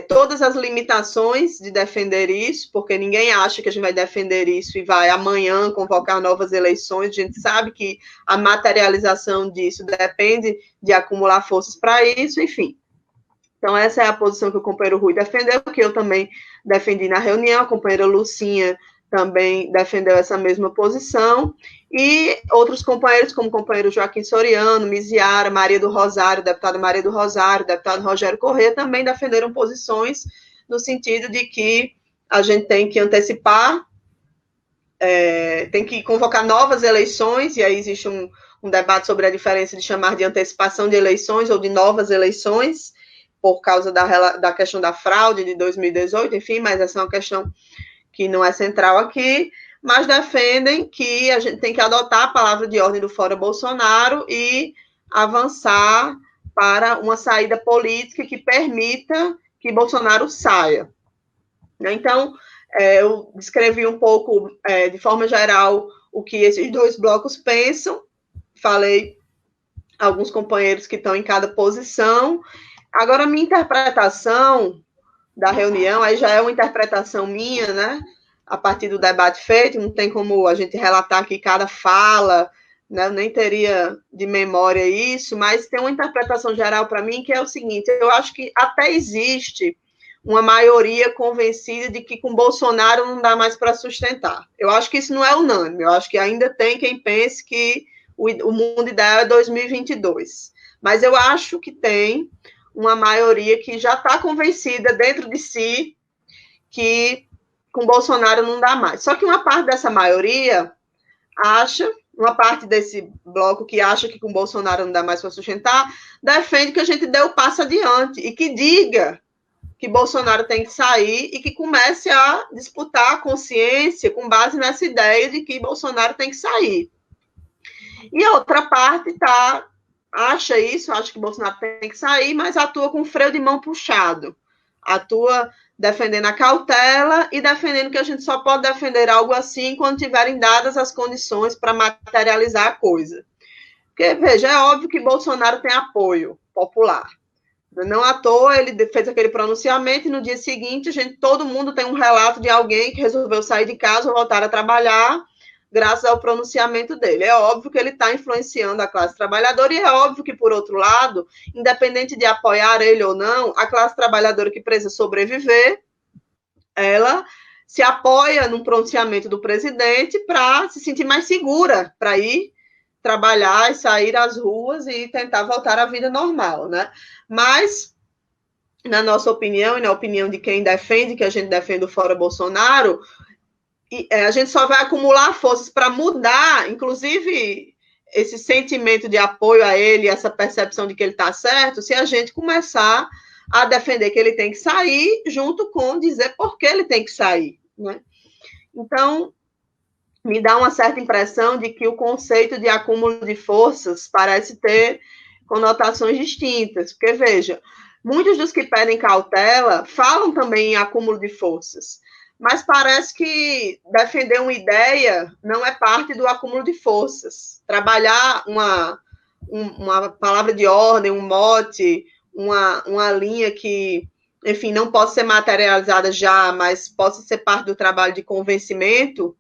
todas as limitações de defender isso, porque ninguém acha que a gente vai defender isso e vai amanhã convocar novas eleições. A gente sabe que a materialização disso depende de acumular forças para isso, enfim. Então, essa é a posição que o companheiro Rui defendeu, que eu também defendi na reunião, a companheira Lucinha também defendeu essa mesma posição, e outros companheiros, como o companheiro Joaquim Soriano, Miziara, Maria do Rosário, deputada Maria do Rosário, deputado Rogério Corrêa, também defenderam posições no sentido de que a gente tem que antecipar, tem que convocar novas eleições, e aí existe um debate sobre a diferença de chamar de antecipação de eleições ou de novas eleições, por causa da questão da fraude de 2018, enfim, mas essa é uma questão que não é central aqui, mas defendem que a gente tem que adotar a palavra de ordem do fora Bolsonaro e avançar para uma saída política que permita que Bolsonaro saia. Então, eu descrevi um pouco, de forma geral, o que esses dois blocos pensam, falei alguns companheiros que estão em cada posição. Agora, a minha interpretação da reunião, aí já é uma interpretação minha, né? A partir do debate feito, não tem como a gente relatar aqui cada fala, né? Eu nem teria de memória isso, mas tem uma interpretação geral para mim que é o seguinte: eu acho que até existe uma maioria convencida de que com Bolsonaro não dá mais para sustentar. Eu acho que isso não é unânime, eu acho que ainda tem quem pense que o mundo ideal é 2022. Mas eu acho que tem uma maioria que já está convencida dentro de si que com Bolsonaro não dá mais. Só que uma parte dessa maioria uma parte desse bloco que acha que com Bolsonaro não dá mais para sustentar, defende que a gente dê o passo adiante e que diga que Bolsonaro tem que sair e que comece a disputar a consciência com base nessa ideia de que Bolsonaro tem que sair. E a outra parte acha que Bolsonaro tem que sair, mas atua com o freio de mão puxado. Atua defendendo a cautela e defendendo que a gente só pode defender algo assim quando tiverem dadas as condições para materializar a coisa. Porque, veja, é óbvio que Bolsonaro tem apoio popular. Não à toa ele fez aquele pronunciamento e no dia seguinte todo mundo tem um relato de alguém que resolveu sair de casa ou voltar a trabalhar graças ao pronunciamento dele. É óbvio que ele está influenciando a classe trabalhadora e é óbvio que, por outro lado, independente de apoiar ele ou não, a classe trabalhadora que precisa sobreviver, ela se apoia num pronunciamento do presidente para se sentir mais segura, para ir trabalhar e sair às ruas e tentar voltar à vida normal, né? Mas, na nossa opinião, e na opinião de quem defende, que a gente defende o Fora Bolsonaro, a gente só vai acumular forças para mudar, inclusive, esse sentimento de apoio a ele, essa percepção de que ele está certo, se a gente começar a defender que ele tem que sair, junto com dizer por que ele tem que sair, né? Então, me dá uma certa impressão de que o conceito de acúmulo de forças parece ter conotações distintas, porque, veja, muitos dos que pedem cautela falam também em acúmulo de forças, mas parece que defender uma ideia não é parte do acúmulo de forças. Trabalhar uma palavra de ordem, um mote, uma linha que, enfim, não possa ser materializada já, mas possa ser parte do trabalho de convencimento,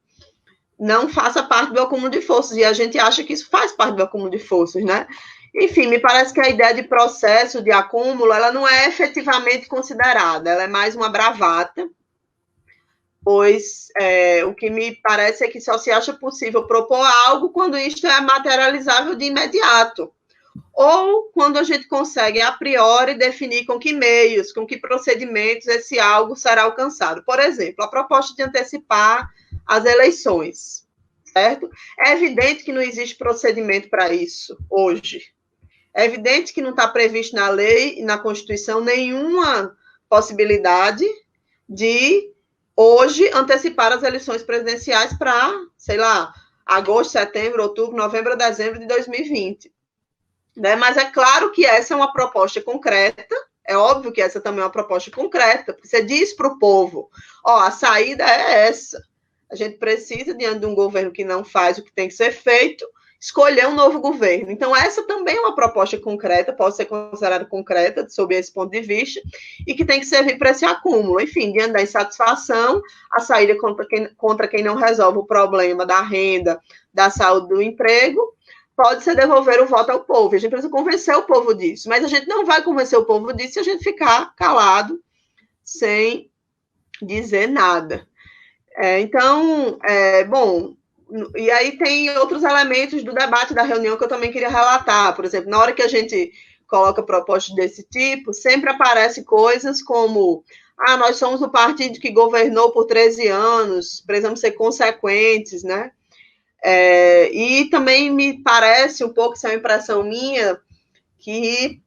não faça parte do acúmulo de forças, e a gente acha que isso faz parte do acúmulo de forças, né? Enfim, me parece que a ideia de processo de acúmulo, ela não é efetivamente considerada, ela é mais uma bravata, pois o que me parece é que só se acha possível propor algo quando isto é materializável de imediato, ou quando a gente consegue, a priori, definir com que meios, com que procedimentos esse algo será alcançado. Por exemplo, a proposta de antecipar as eleições, certo? É evidente que não existe procedimento para isso hoje. É evidente que não está previsto na lei e na Constituição nenhuma possibilidade de, hoje, antecipar as eleições presidenciais para, sei lá, agosto, setembro, outubro, novembro, dezembro de 2020. Né? Mas é claro que essa é uma proposta concreta, é óbvio que essa também é uma proposta concreta, porque você diz para o povo, ó, a saída é essa, a gente precisa, diante de um governo que não faz o que tem que ser feito, escolher um novo governo. Então, essa também é uma proposta concreta, pode ser considerada concreta, sob esse ponto de vista, e que tem que servir para esse acúmulo. Enfim, diante da insatisfação, a saída contra quem não resolve o problema da renda, da saúde, do emprego, pode ser devolver o voto ao povo. A gente precisa convencer o povo disso, mas a gente não vai convencer o povo disso se a gente ficar calado, sem dizer nada. Então, bom, e aí tem outros elementos do debate da reunião que eu também queria relatar. Por exemplo, na hora que a gente coloca propostas desse tipo, sempre aparecem coisas como, nós somos o partido que governou por 13 anos, precisamos ser consequentes, né? E também me parece um pouco, isso é uma impressão minha, que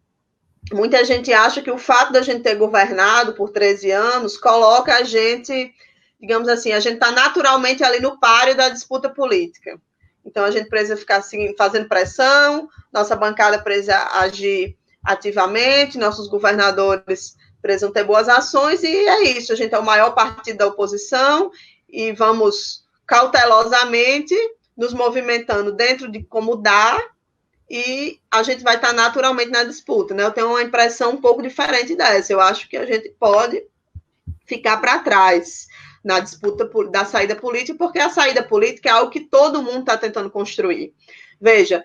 muita gente acha que o fato da gente ter governado por 13 anos coloca a gente, digamos assim, a gente está naturalmente ali no páreo da disputa política. Então, a gente precisa ficar assim, fazendo pressão, nossa bancada precisa agir ativamente, nossos governadores precisam ter boas ações, e é isso, a gente é o maior partido da oposição, e vamos cautelosamente nos movimentando dentro de como dá, e a gente vai estar naturalmente na disputa, né? Eu tenho uma impressão um pouco diferente dessa. Eu acho que a gente pode ficar para trás na disputa da saída política, porque a saída política é algo que todo mundo está tentando construir. Veja,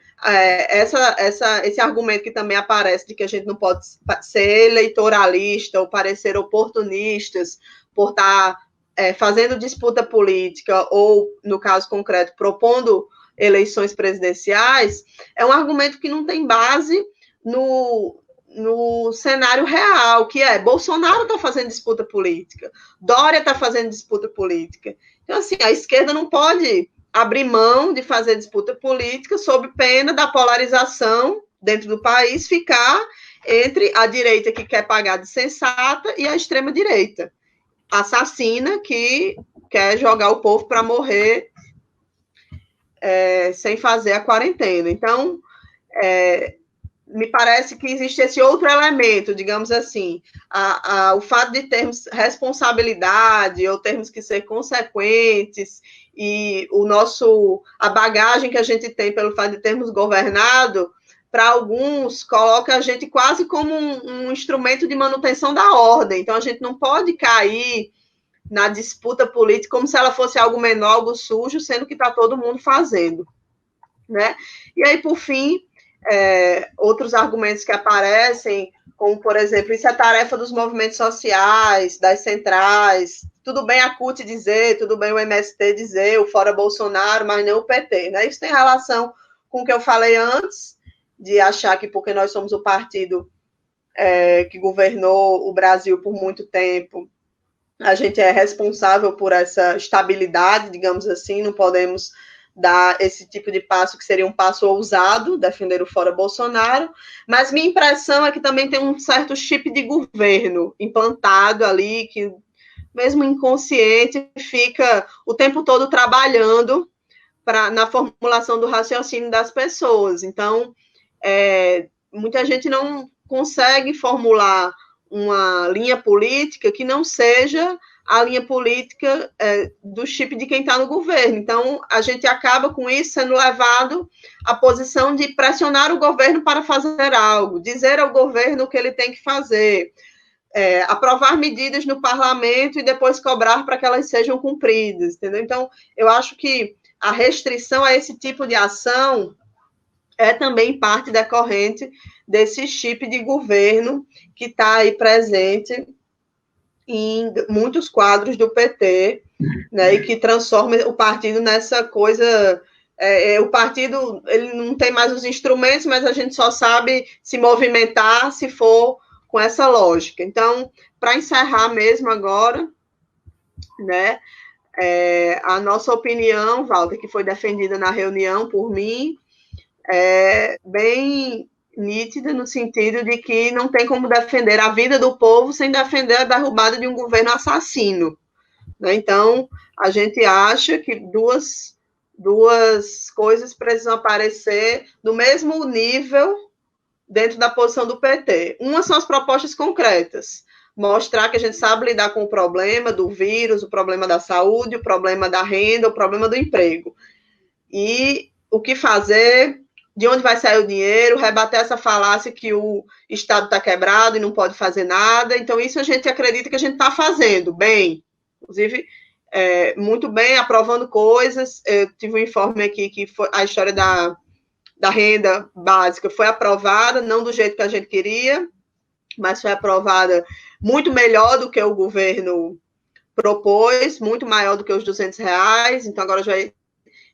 esse argumento que também aparece de que a gente não pode ser eleitoralista ou parecer oportunistas por estar fazendo disputa política ou, no caso concreto, propondo eleições presidenciais, é um argumento que não tem base no cenário real, que Bolsonaro está fazendo disputa política, Dória está fazendo disputa política. Então, assim, a esquerda não pode abrir mão de fazer disputa política sob pena da polarização dentro do país ficar entre a direita que quer pagar de sensata e a extrema-direita assassina que quer jogar o povo para morrer sem fazer a quarentena. Então, me parece que existe esse outro elemento, digamos assim, o fato de termos responsabilidade ou termos que ser consequentes e a bagagem que a gente tem pelo fato de termos governado, para alguns, coloca a gente quase como um instrumento de manutenção da ordem. Então, a gente não pode cair na disputa política como se ela fosse algo menor, algo sujo, sendo que está todo mundo fazendo, né? E aí, por fim, outros argumentos que aparecem, como, por exemplo, isso é tarefa dos movimentos sociais, das centrais, tudo bem a CUT dizer, tudo bem o MST dizer, o Fora Bolsonaro, mas não o PT, né? Isso tem relação com o que eu falei antes, de achar que porque nós somos o partido que governou o Brasil por muito tempo, a gente é responsável por essa estabilidade, digamos assim, não podemos dar esse tipo de passo que seria um passo ousado, defender o Fora Bolsonaro, mas minha impressão é que também tem um certo chip de governo implantado ali, que mesmo inconsciente, fica o tempo todo trabalhando na formulação do raciocínio das pessoas. Então, muita gente não consegue formular uma linha política que não seja a linha política do chip de quem está no governo. Então, a gente acaba com isso sendo levado à posição de pressionar o governo para fazer algo, dizer ao governo o que ele tem que fazer, aprovar medidas no parlamento e depois cobrar para que elas sejam cumpridas, entendeu? Então, eu acho que a restrição a esse tipo de ação é também parte decorrente desse chip de governo que está aí presente em muitos quadros do PT, né, e que transforma o partido nessa coisa. O partido ele não tem mais os instrumentos, mas a gente só sabe se movimentar se for com essa lógica. Então, para encerrar mesmo agora, né, a nossa opinião, Walter, que foi defendida na reunião por mim, é bem nítida no sentido de que não tem como defender a vida do povo sem defender a derrubada de um governo assassino, né? Então, a gente acha que duas coisas precisam aparecer no mesmo nível dentro da posição do PT. Uma são as propostas concretas, mostrar que a gente sabe lidar com o problema do vírus, o problema da saúde, o problema da renda, o problema do emprego. E o que fazer, de onde vai sair o dinheiro, rebater essa falácia que o Estado está quebrado e não pode fazer nada. Então, isso a gente acredita que a gente está fazendo bem. Inclusive, muito bem, aprovando coisas. Eu tive um informe aqui que foi a história da renda básica foi aprovada, não do jeito que a gente queria, mas foi aprovada muito melhor do que o governo propôs, muito maior do que os R$200. Então, agora já vai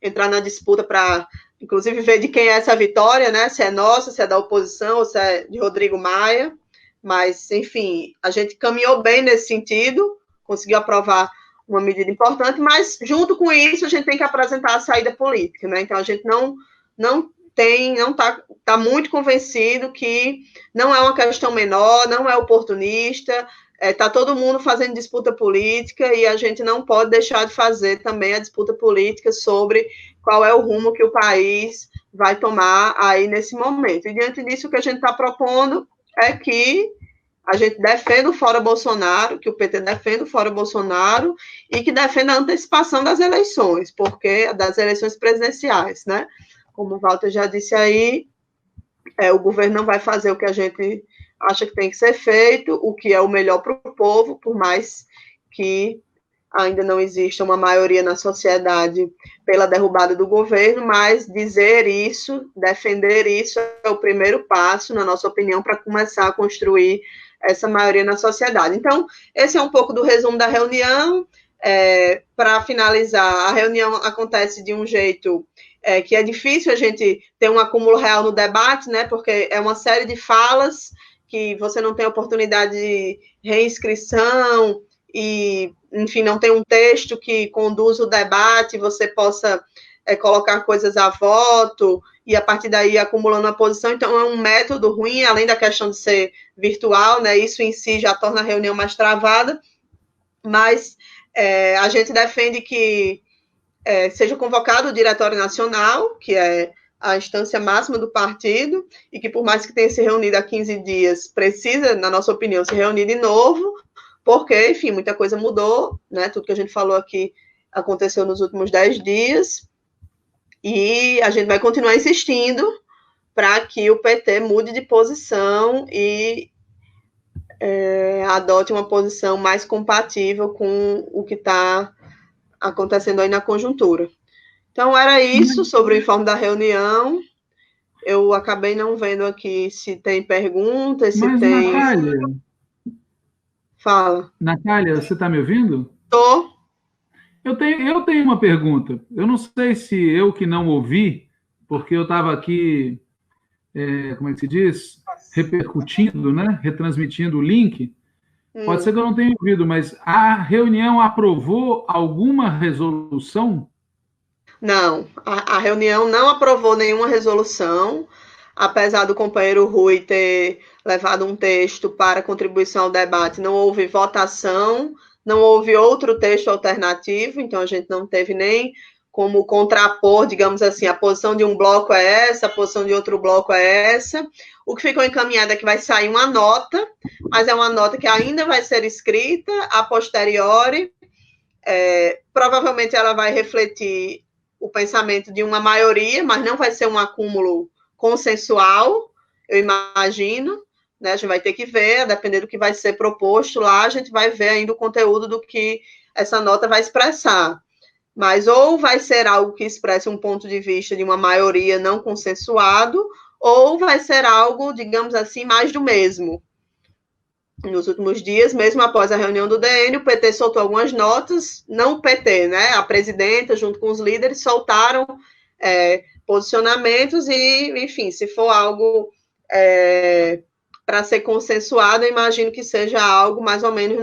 entrar na disputa para, inclusive, ver de quem é essa vitória, né? Se é nossa, se é da oposição, ou se é de Rodrigo Maia. Mas, enfim, a gente caminhou bem nesse sentido, conseguiu aprovar uma medida importante, mas, junto com isso, a gente tem que apresentar a saída política, né? Então, a gente não está muito convencido que não é uma questão menor, não é oportunista, está todo mundo fazendo disputa política e a gente não pode deixar de fazer também a disputa política sobre qual é o rumo que o país vai tomar aí nesse momento. E diante disso, o que a gente está propondo é que a gente defenda o Fora Bolsonaro, que o PT defenda o Fora Bolsonaro e que defenda a antecipação das eleições, porque das eleições presidenciais, né? Como o Walter já disse aí, o governo não vai fazer o que a gente acha que tem que ser feito, o que é o melhor para o povo, por mais que ainda não exista uma maioria na sociedade pela derrubada do governo, mas dizer isso, defender isso é o primeiro passo, na nossa opinião, para começar a construir essa maioria na sociedade. Então, esse é um pouco do resumo da reunião. Para finalizar, a reunião acontece de um jeito que é difícil a gente ter um acúmulo real no debate, né, porque é uma série de falas que você não tem oportunidade de reinscrição e, enfim, não tem um texto que conduza o debate, você possa colocar coisas a voto e, a partir daí, acumulando a posição. Então, é um método ruim, além da questão de ser virtual, né, isso em si já torna a reunião mais travada, mas a gente defende que seja convocado o Diretório Nacional, que é a instância máxima do partido, e que, por mais que tenha se reunido há 15 dias, precisa, na nossa opinião, se reunir de novo, porque, enfim, muita coisa mudou, né? Tudo que a gente falou aqui aconteceu nos últimos 10 dias, e a gente vai continuar insistindo para que o PT mude de posição e adote uma posição mais compatível com o que está acontecendo aí na conjuntura. Então, era isso sobre o informe da reunião. Eu acabei não vendo aqui se tem perguntas, se Mas, tem... Natália... Fala. Natália, você está me ouvindo? Tô. Eu tenho uma pergunta. Eu não sei se eu que não ouvi, porque eu estava aqui, como é que se diz? Repercutindo, né? Retransmitindo o link. Pode ser que eu não tenha ouvido, mas a reunião aprovou alguma resolução? Não, a reunião não aprovou nenhuma resolução, apesar do companheiro Rui ter levado um texto para contribuição ao debate, não houve votação, não houve outro texto alternativo, então a gente não teve nem como contrapor, digamos assim, a posição de um bloco é essa, a posição de outro bloco é essa. O que ficou encaminhado é que vai sair uma nota, mas é uma nota que ainda vai ser escrita a posteriori. Provavelmente ela vai refletir o pensamento de uma maioria, mas não vai ser um acúmulo consensual, eu imagino, né? A gente vai ter que ver, a depender do que vai ser proposto lá, a gente vai ver ainda o conteúdo do que essa nota vai expressar. Mas ou vai ser algo que expresse um ponto de vista de uma maioria não consensuado, ou vai ser algo, digamos assim, mais do mesmo. Nos últimos dias, mesmo após a reunião do DN, o PT soltou algumas notas, não o PT, né? A presidenta, junto com os líderes, soltaram posicionamentos e, enfim, se for algo para ser consensuado, eu imagino que seja algo mais ou menos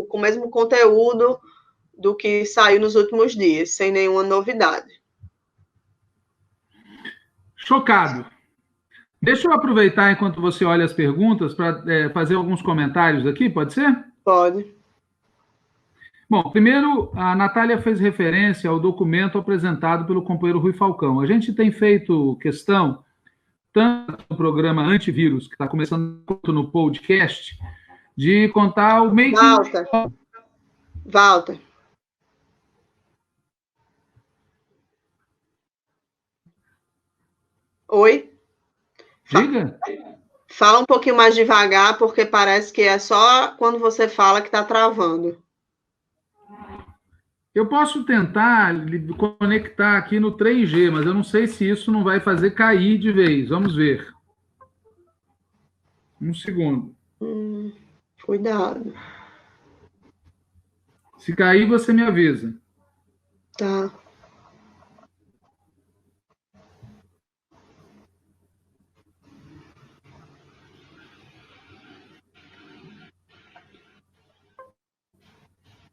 com o mesmo conteúdo do que saiu nos últimos dias, sem nenhuma novidade. Chocado. Deixa eu aproveitar enquanto você olha as perguntas para fazer alguns comentários aqui, pode ser? Pode. Bom, primeiro, a Natália fez referência ao documento apresentado pelo companheiro Rui Falcão. A gente tem feito questão, tanto no programa Antivírus, que está começando, quanto no podcast, de contar o meio que... Walter. Oi? Diga. Fala um pouquinho mais devagar, porque parece que é só quando você fala que está travando. Eu posso tentar conectar aqui no 3G, mas eu não sei se isso não vai fazer cair de vez. Vamos ver. Um segundo. Cuidado. Se cair, você me avisa. Tá.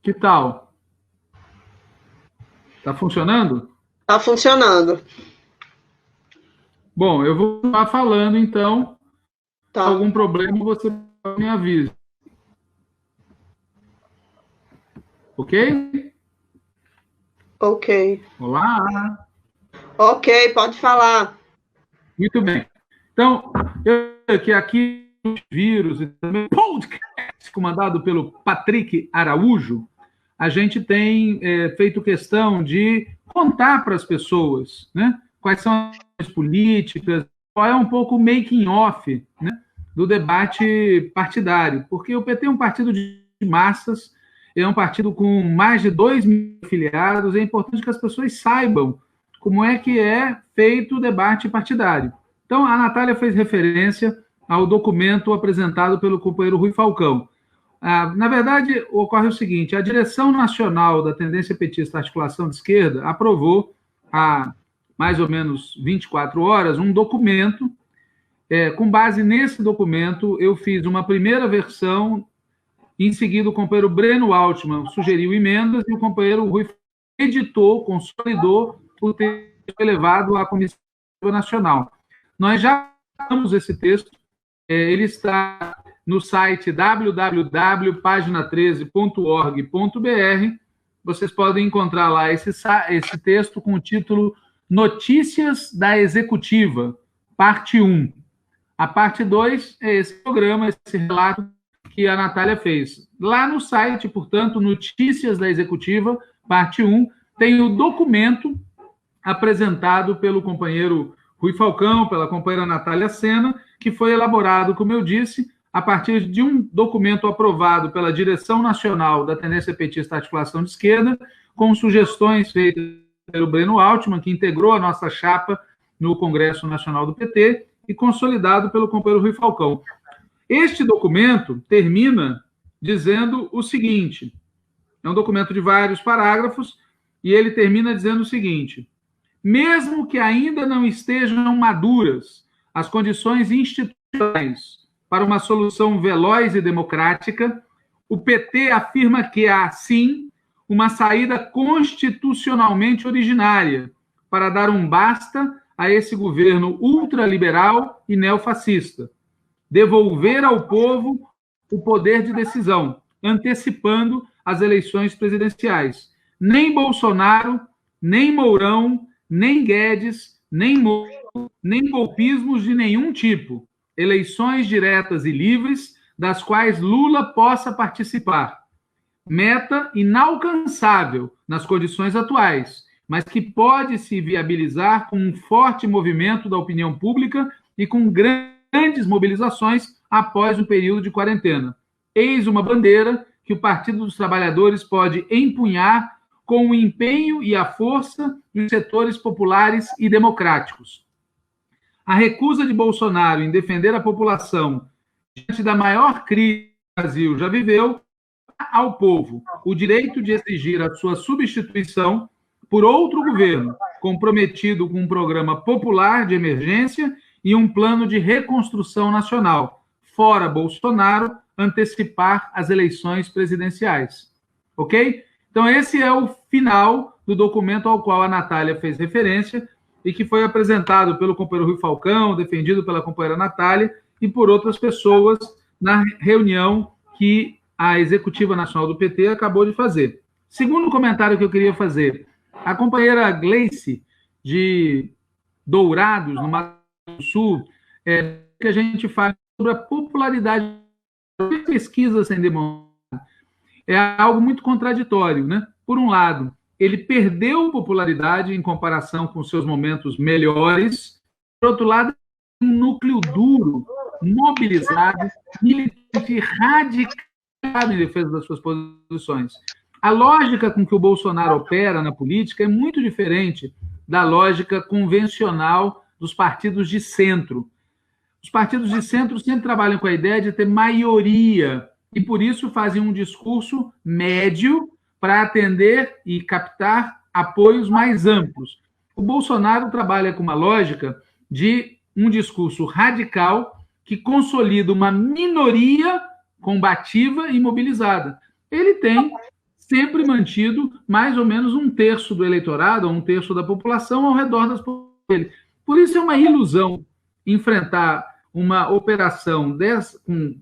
Que tal? Tá funcionando? Tá funcionando. Bom, eu vou estar falando, então. Tá. Se algum problema, você me avisa. Ok? Ok. Olá. Ok, pode falar. Muito bem. Então, eu que aqui vírus e também podcast comandado pelo Patrick Araújo, a gente tem feito questão de contar para as pessoas, né, quais são as políticas, qual é um pouco o making off, né, do debate partidário, porque o PT é um partido de massas, é um partido com mais de 2 mil afiliados, é importante que as pessoas saibam como é que é feito o debate partidário. Então, a Natália fez referência ao documento apresentado pelo companheiro Rui Falcão. Na verdade, ocorre o seguinte, a direção nacional da Tendência Petista Articulação de Esquerda aprovou, há mais ou menos 24 horas, um documento. Com base nesse documento, eu fiz uma primeira versão, em seguida o companheiro Breno Altman sugeriu emendas e o companheiro Rui editou, consolidou o texto levado à Comissão Nacional. Nós já temos esse texto, ele está no site www.pagina13.org.br. Vocês podem encontrar lá esse texto com o título Notícias da Executiva, parte 1. A parte 2 é esse programa, esse relato que a Natália fez. Lá no site, portanto, Notícias da Executiva, parte 1, tem o documento apresentado pelo companheiro Rui Falcão, pela companheira Natália Sena, que foi elaborado, como eu disse, a partir de um documento aprovado pela Direção Nacional da Tendência Petista Articulação de Esquerda, com sugestões feitas pelo Breno Altman, que integrou a nossa chapa no Congresso Nacional do PT e consolidado pelo companheiro Rui Falcão. Este documento termina dizendo o seguinte, é um documento de vários parágrafos, e ele termina dizendo o seguinte: mesmo que ainda não estejam maduras as condições institucionais para uma solução veloz e democrática, o PT afirma que há, sim, uma saída constitucionalmente originária para dar um basta a esse governo ultraliberal e neofascista, devolver ao povo o poder de decisão, antecipando as eleições presidenciais. Nem Bolsonaro, nem Mourão, nem Guedes, nem Moro, nem golpismos de nenhum tipo. Eleições diretas e livres, das quais Lula possa participar. Meta inalcançável nas condições atuais, mas que pode se viabilizar com um forte movimento da opinião pública e com grandes mobilizações após o período de quarentena. Eis uma bandeira que o Partido dos Trabalhadores pode empunhar com o empenho e a força dos setores populares e democráticos. A recusa de Bolsonaro em defender a população diante da maior crise que o Brasil já viveu, ao povo o direito de exigir a sua substituição por outro governo comprometido com um programa popular de emergência e um plano de reconstrução nacional, fora Bolsonaro antecipar as eleições presidenciais. Ok? Então, esse é o final do documento ao qual a Natália fez referência e que foi apresentado pelo companheiro Rui Falcão, defendido pela companheira Natália e por outras pessoas na reunião que a Executiva Nacional do PT acabou de fazer. Segundo comentário que eu queria fazer, a companheira Gleice, de Dourados, no Mato Grosso do Sul, que a gente fala sobre a popularidade de pesquisa sem demonstrar. É algo muito contraditório, né? Por um lado, ele perdeu popularidade em comparação com seus momentos melhores. Por outro lado, um núcleo duro, mobilizado, militante, radicado em defesa das suas posições. A lógica com que o Bolsonaro opera na política é muito diferente da lógica convencional dos partidos de centro. Os partidos de centro sempre trabalham com a ideia de ter maioria e, por isso, fazem um discurso médio para atender e captar apoios mais amplos. O Bolsonaro trabalha com uma lógica de um discurso radical que consolida uma minoria combativa e mobilizada. Ele tem sempre mantido mais ou menos um terço do eleitorado, ou um terço da população ao redor das dele. Por isso é uma ilusão enfrentar uma operação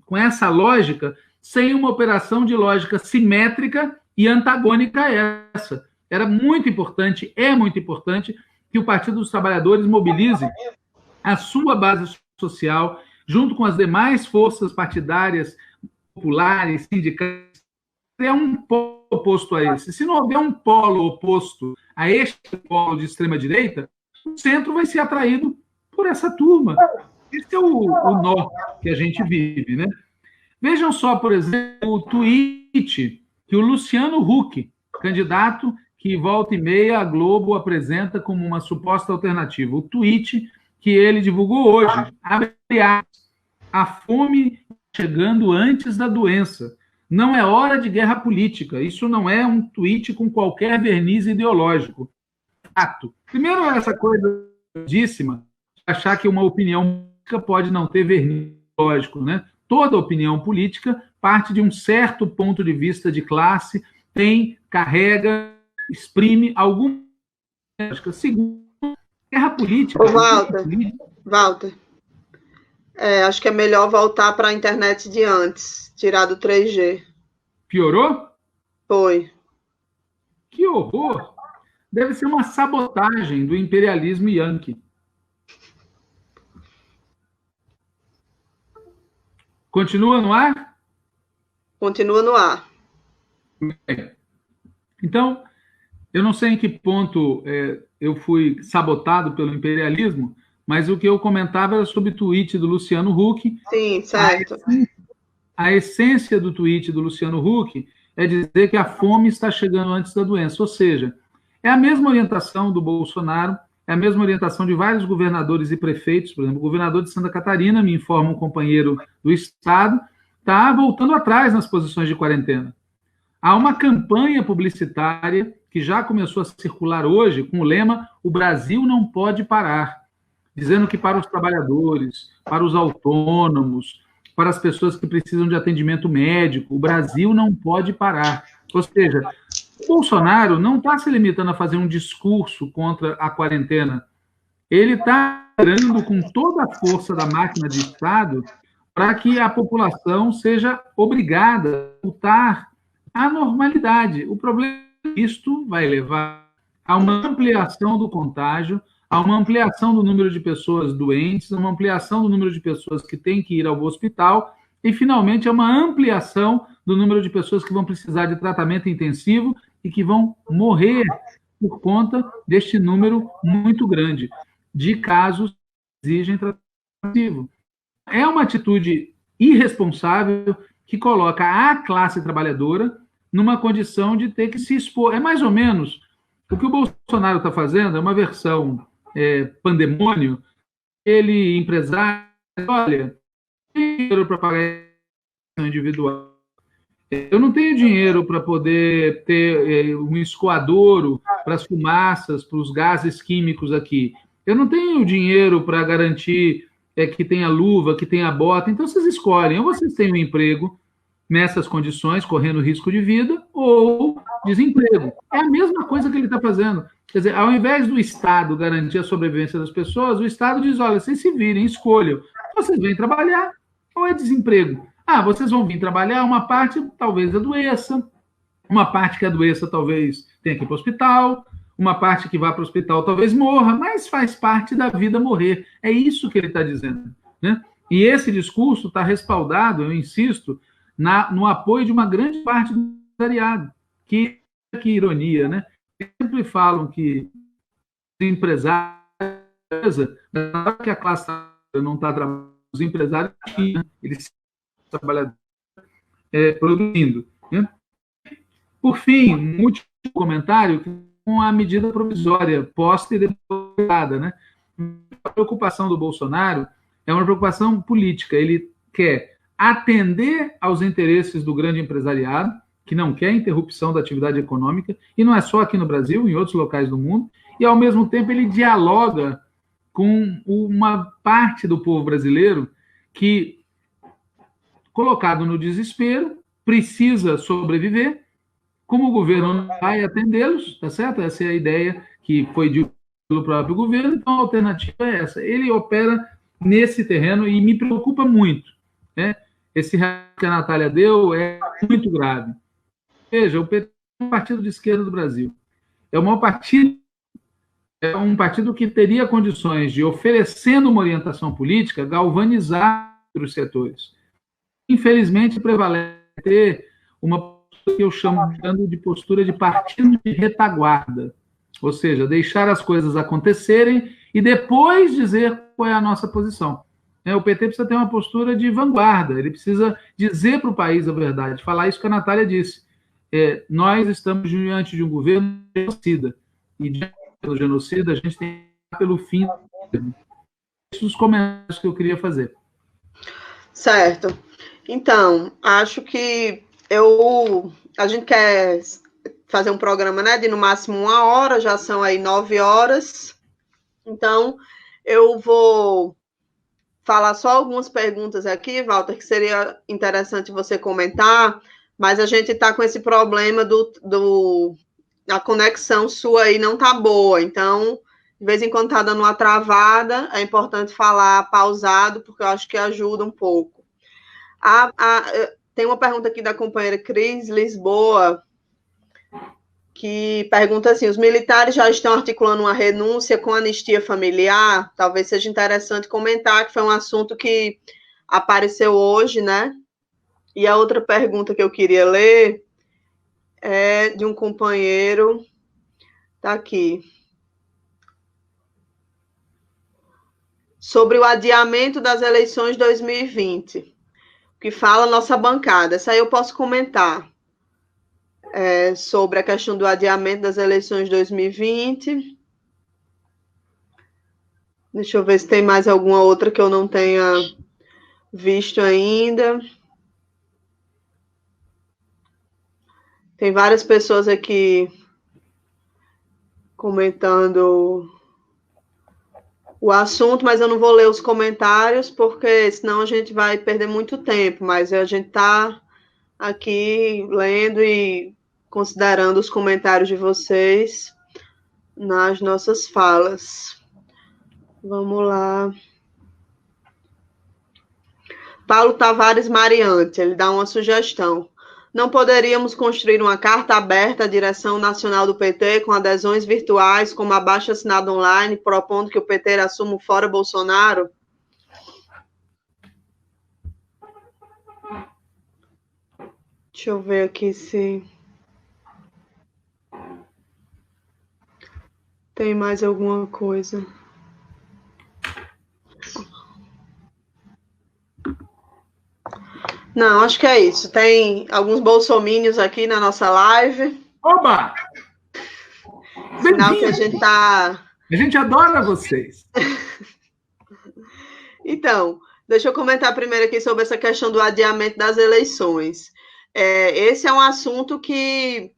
com essa lógica sem uma operação de lógica simétrica e antagônica a essa. Era muito importante, é muito importante, que o Partido dos Trabalhadores mobilize a sua base social, junto com as demais forças partidárias, populares, sindicais, criar um polo oposto a esse. Se não houver um polo oposto a este polo de extrema-direita, o centro vai ser atraído por essa turma. Esse é o nó que a gente vive, né? Vejam só, por exemplo, o tweet que o Luciano Huck, candidato que volta e meia a Globo apresenta como uma suposta alternativa. O tweet que ele divulgou hoje, abre aspas, a fome chegando antes da doença. Não é hora de guerra política. Isso não é um tweet com qualquer verniz ideológico. Fato. Primeiro, essa coisa díssima, achar que uma opinião política pode não ter verniz ideológico, né? Toda opinião política parte de um certo ponto de vista de classe, carrega, exprime alguma lógica. Segundo, guerra política. Ô, Walter, acho que é melhor voltar para a internet de antes, tirar do 3G. Piorou? Foi. Que horror! Deve ser uma sabotagem do imperialismo yankee. Continua no ar? Continua no ar. Então, eu não sei em que ponto eu fui sabotado pelo imperialismo, mas o que eu comentava era sobre o tweet do Luciano Huck. Sim, certo. A essência do tweet do Luciano Huck é dizer que a fome está chegando antes da doença, ou seja, é a mesma orientação do Bolsonaro, é a mesma orientação de vários governadores e prefeitos. Por exemplo, o governador de Santa Catarina, me informa um companheiro do estado, está voltando atrás nas posições de quarentena. Há uma campanha publicitária que já começou a circular hoje com o lema "O Brasil não pode parar", dizendo que para os trabalhadores, para os autônomos, para as pessoas que precisam de atendimento médico, o Brasil não pode parar. Ou seja, o Bolsonaro não está se limitando a fazer um discurso contra a quarentena. Ele está entrando com toda a força da máquina de Estado para que a população seja obrigada a voltar à normalidade. O problema é que isto vai levar a uma ampliação do contágio, a uma ampliação do número de pessoas doentes, a uma ampliação do número de pessoas que têm que ir ao hospital e, finalmente, a uma ampliação do número de pessoas que vão precisar de tratamento intensivo e que vão morrer por conta deste número muito grande de casos que exigem tratamento intensivo. É uma atitude irresponsável que coloca a classe trabalhadora numa condição de ter que se expor. É mais ou menos o que o Bolsonaro está fazendo, é uma versão pandemônio. Ele, empresário, olha, tem dinheiro para pagar individual. Eu não tenho dinheiro para poder ter um escoadouro para as fumaças, para os gases químicos aqui. Eu não tenho dinheiro para garantir que tenha luva, que tenha bota. Então, vocês escolhem. Ou vocês têm um emprego nessas condições, correndo risco de vida, ou desemprego. É a mesma coisa que ele está fazendo. Quer dizer, ao invés do Estado garantir a sobrevivência das pessoas, o Estado diz, olha, vocês se virem, escolham. Vocês vêm trabalhar ou é desemprego? Vocês vão vir trabalhar, uma parte talvez adoeça, uma parte que adoeça talvez tenha que ir para o hospital, uma parte que vá para o hospital talvez morra, mas faz parte da vida morrer. É isso que ele está dizendo, né? E esse discurso está respaldado, eu insisto, no apoio de uma grande parte do empresariado. Que ironia, né? Sempre falam que os empresários, que a classe não está trabalhando, os empresários, eles estão trabalhando, produzindo. Né? Por fim, um último comentário com a medida provisória posta e deputada, né? A preocupação do Bolsonaro é uma preocupação política. Ele quer atender aos interesses do grande empresariado, que não quer interrupção da atividade econômica, e não é só aqui no Brasil, em outros locais do mundo, e, ao mesmo tempo, ele dialoga com uma parte do povo brasileiro que, colocado no desespero, precisa sobreviver. Como o governo não vai atendê-los, tá certo? Essa é a ideia que foi dita pelo próprio governo, então a alternativa é essa. Ele opera nesse terreno e me preocupa muito, né? Esse relato que a Natália deu é muito grave. Veja, o PT é um partido de esquerda do Brasil. É um partido que teria condições de, oferecendo uma orientação política, galvanizar os setores. Infelizmente, prevalece uma postura que eu chamo de postura de partido de retaguarda, ou seja, deixar as coisas acontecerem e depois dizer qual é a nossa posição. O PT precisa ter uma postura de vanguarda, ele precisa dizer para o país a verdade, falar isso que a Natália disse. Nós estamos diante de um governo genocida, e diante do genocida a gente tem que ir pelo fim. Esses são os comentários que eu queria fazer. Certo. Então, acho que a gente quer fazer um programa, né, de no máximo 1 hora, já são aí 9 horas. Então, eu vou falar só algumas perguntas aqui, Walter, que seria interessante você comentar, mas a gente está com esse problema a conexão sua aí não tá boa, então, de vez em quando tá dando uma travada, é importante falar pausado, porque eu acho que ajuda um pouco. Tem uma pergunta aqui da companheira Cris Lisboa, que pergunta assim, os militares já estão articulando uma renúncia com anistia familiar? Talvez seja interessante comentar, que foi um assunto que apareceu hoje, né? E a outra pergunta que eu queria ler é de um companheiro, tá aqui, sobre o adiamento das eleições 2020, que fala a nossa bancada. Essa aí eu posso comentar. Sobre a questão do adiamento das eleições de 2020. Deixa eu ver se tem mais alguma outra que eu não tenha visto ainda. Tem várias pessoas aqui comentando o assunto, mas eu não vou ler os comentários, porque senão a gente vai perder muito tempo. Mas a gente está aqui lendo e considerando os comentários de vocês nas nossas falas. Vamos lá. Paulo Tavares Mariante, ele dá uma sugestão. Não poderíamos construir uma carta aberta à direção nacional do PT com adesões virtuais, como abaixo-assinado online, propondo que o PT assuma o fora Bolsonaro? Deixa eu ver aqui se tem mais alguma coisa. Não, acho que é isso. Tem alguns bolsomínios aqui na nossa live. Oba! Sinal que a gente tá... A gente adora vocês. Então, deixa eu comentar primeiro aqui sobre essa questão do adiamento das eleições. Esse é um assunto que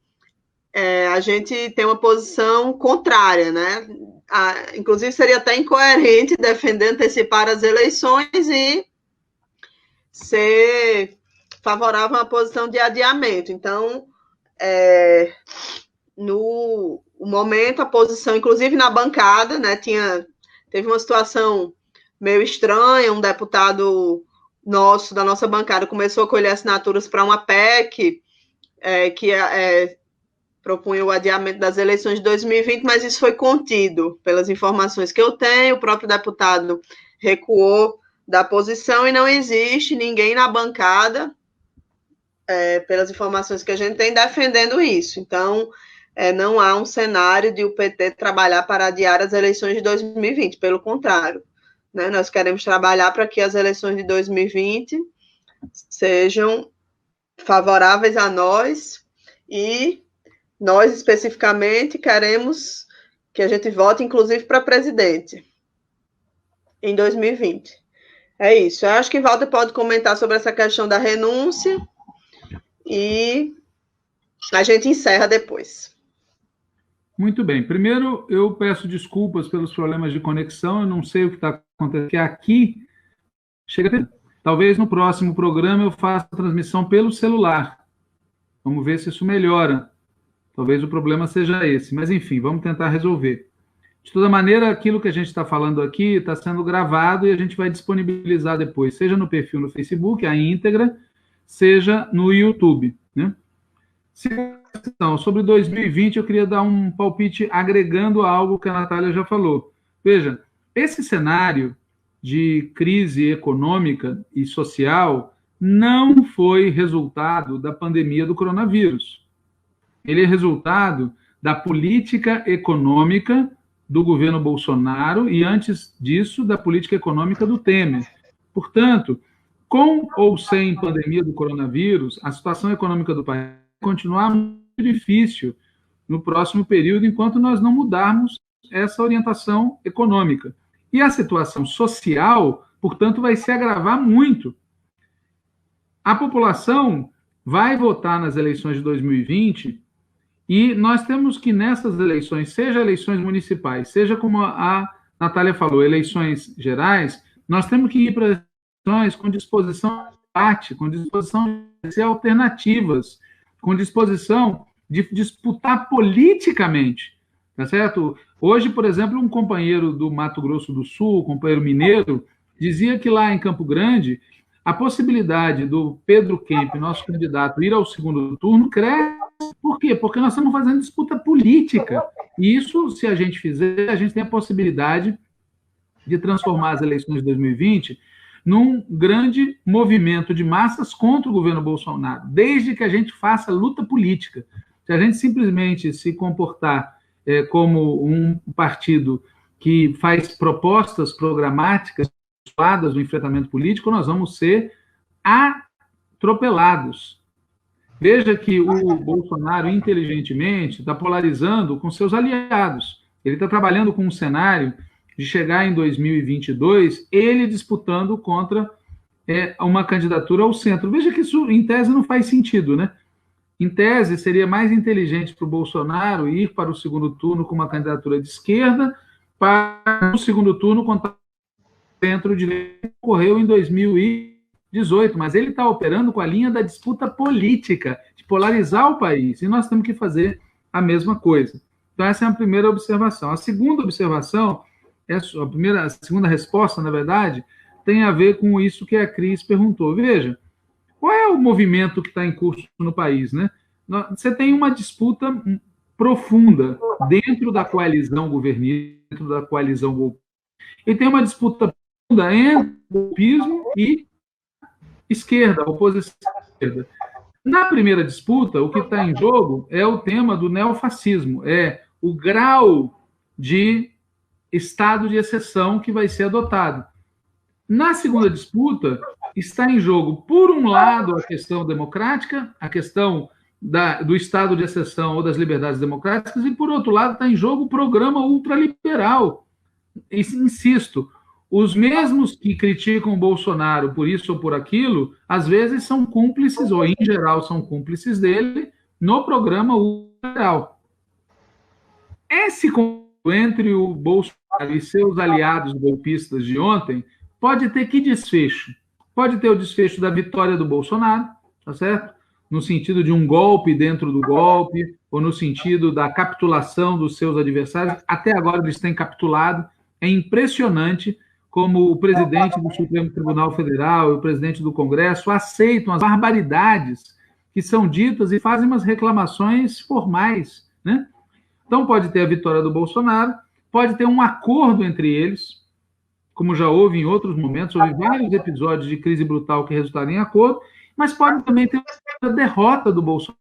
a gente tem uma posição contrária, né? Inclusive, seria até incoerente defender antecipar as eleições e ser favorável a uma posição de adiamento. Então, no momento, a posição, inclusive na bancada, né, teve uma situação meio estranha, um deputado nosso, da nossa bancada, começou a colher assinaturas para uma PEC que propunha o adiamento das eleições de 2020, mas isso foi contido pelas informações que eu tenho. O próprio deputado recuou da posição e não existe ninguém na bancada, pelas informações que a gente tem, defendendo isso. Então, não há um cenário de o PT trabalhar para adiar as eleições de 2020, pelo contrário, né? Nós queremos trabalhar para que as eleições de 2020 sejam favoráveis a nós e nós, especificamente, queremos que a gente vote, inclusive, para presidente em 2020. É isso. Eu acho que Walter pode comentar sobre essa questão da renúncia e a gente encerra depois. Muito bem. Primeiro, eu peço desculpas pelos problemas de conexão. Eu não sei o que está acontecendo, porque aqui chega. Talvez no próximo programa eu faça a transmissão pelo celular. Vamos ver se isso melhora. Talvez o problema seja esse. Mas, enfim, vamos tentar resolver. De toda maneira, aquilo que a gente está falando aqui está sendo gravado e a gente vai disponibilizar depois, seja no perfil no Facebook, a íntegra, seja no YouTube, né? Então, sobre 2020, eu queria dar um palpite agregando a algo que a Natália já falou. Veja, esse cenário de crise econômica e social não foi resultado da pandemia do coronavírus. Ele é resultado da política econômica do governo Bolsonaro e, antes disso, da política econômica do Temer. Portanto, com ou sem pandemia do coronavírus, a situação econômica do país vai continuar muito difícil no próximo período, enquanto nós não mudarmos essa orientação econômica. E a situação social, portanto, vai se agravar muito. A população vai votar nas eleições de 2020 e nós temos que, nessas eleições, seja eleições municipais, seja como a Natália falou, eleições gerais, nós temos que ir para eleições com disposição de debate, com disposição de ser alternativas, com disposição de disputar politicamente, tá certo? Hoje, por exemplo, um companheiro do Mato Grosso do Sul, um companheiro mineiro, dizia que lá em Campo Grande, a possibilidade do Pedro Kemp, nosso candidato, ir ao segundo turno, cresce. Por quê? Porque nós estamos fazendo disputa política. E isso, se a gente fizer, a gente tem a possibilidade de transformar as eleições de 2020 num grande movimento de massas contra o governo Bolsonaro, desde que a gente faça luta política. Se a gente simplesmente se comportar como um partido que faz propostas programáticas do enfrentamento político, nós vamos ser atropelados. Veja que o Bolsonaro, inteligentemente, está polarizando com seus aliados. Ele está trabalhando com um cenário de chegar em 2022, ele disputando contra uma candidatura ao centro. Veja que isso, em tese, não faz sentido, né? Em tese, seria mais inteligente para o Bolsonaro ir para o segundo turno com uma candidatura de esquerda, para o segundo turno contra o centro-direita que ocorreu em 2018, mas ele está operando com a linha da disputa política, de polarizar o país, e nós temos que fazer a mesma coisa. Então, essa é a primeira observação. A segunda observação, a segunda resposta, na verdade, tem a ver com isso que a Cris perguntou. Veja, qual é o movimento que está em curso no país, né? Você tem uma disputa profunda dentro da coalizão governista, dentro da coalizão golpista, e tem uma disputa profunda entre golpismo e esquerda, oposição à esquerda. Na primeira disputa, o que está em jogo é o tema do neofascismo, é o grau de estado de exceção que vai ser adotado. Na segunda disputa, está em jogo, por um lado, a questão democrática, a questão do estado de exceção ou das liberdades democráticas, e, por outro lado, está em jogo o programa ultraliberal. Insisto, os mesmos que criticam o Bolsonaro por isso ou por aquilo, às vezes são cúmplices, ou em geral são cúmplices dele, no programa ultraliberal. Esse conflito entre o Bolsonaro e seus aliados golpistas de ontem pode ter que desfecho? Pode ter o desfecho da vitória do Bolsonaro, tá certo? No sentido de um golpe dentro do golpe, ou no sentido da capitulação dos seus adversários. Até agora eles têm capitulado. É impressionante como o presidente do Supremo Tribunal Federal e o presidente do Congresso aceitam as barbaridades que são ditas e fazem umas reclamações formais, né? Então pode ter a vitória do Bolsonaro, pode ter um acordo entre eles, como já houve em outros momentos, houve vários episódios de crise brutal que resultaram em acordo, mas pode também ter a derrota do Bolsonaro.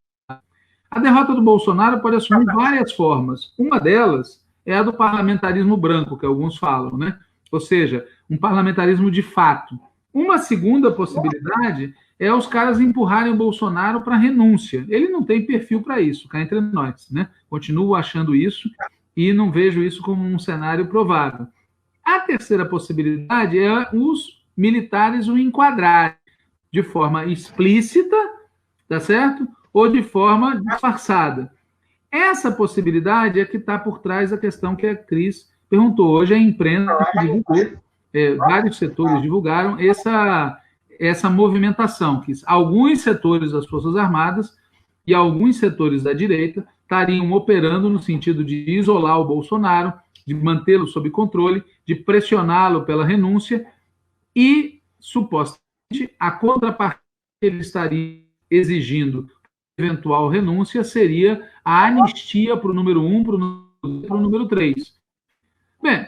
A derrota do Bolsonaro pode assumir várias formas. Uma delas é a do parlamentarismo branco, que alguns falam, né? Ou seja, um parlamentarismo de fato. Uma segunda possibilidade é os caras empurrarem o Bolsonaro para renúncia. Ele não tem perfil para isso, cá entre nós, né? Continuo achando isso e não vejo isso como um cenário provável. A terceira possibilidade é os militares o enquadrarem de forma explícita, tá certo? Ou de forma disfarçada. Essa possibilidade é que está por trás da questão que a Cris perguntou. Hoje a imprensa divulgou, vários setores divulgaram essa movimentação, que alguns setores das Forças Armadas e alguns setores da direita estariam operando no sentido de isolar o Bolsonaro, de mantê-lo sob controle, de pressioná-lo pela renúncia e, supostamente, a contrapartida que ele estaria exigindo eventual renúncia seria a anistia para o número 1, para o número 3. Bem,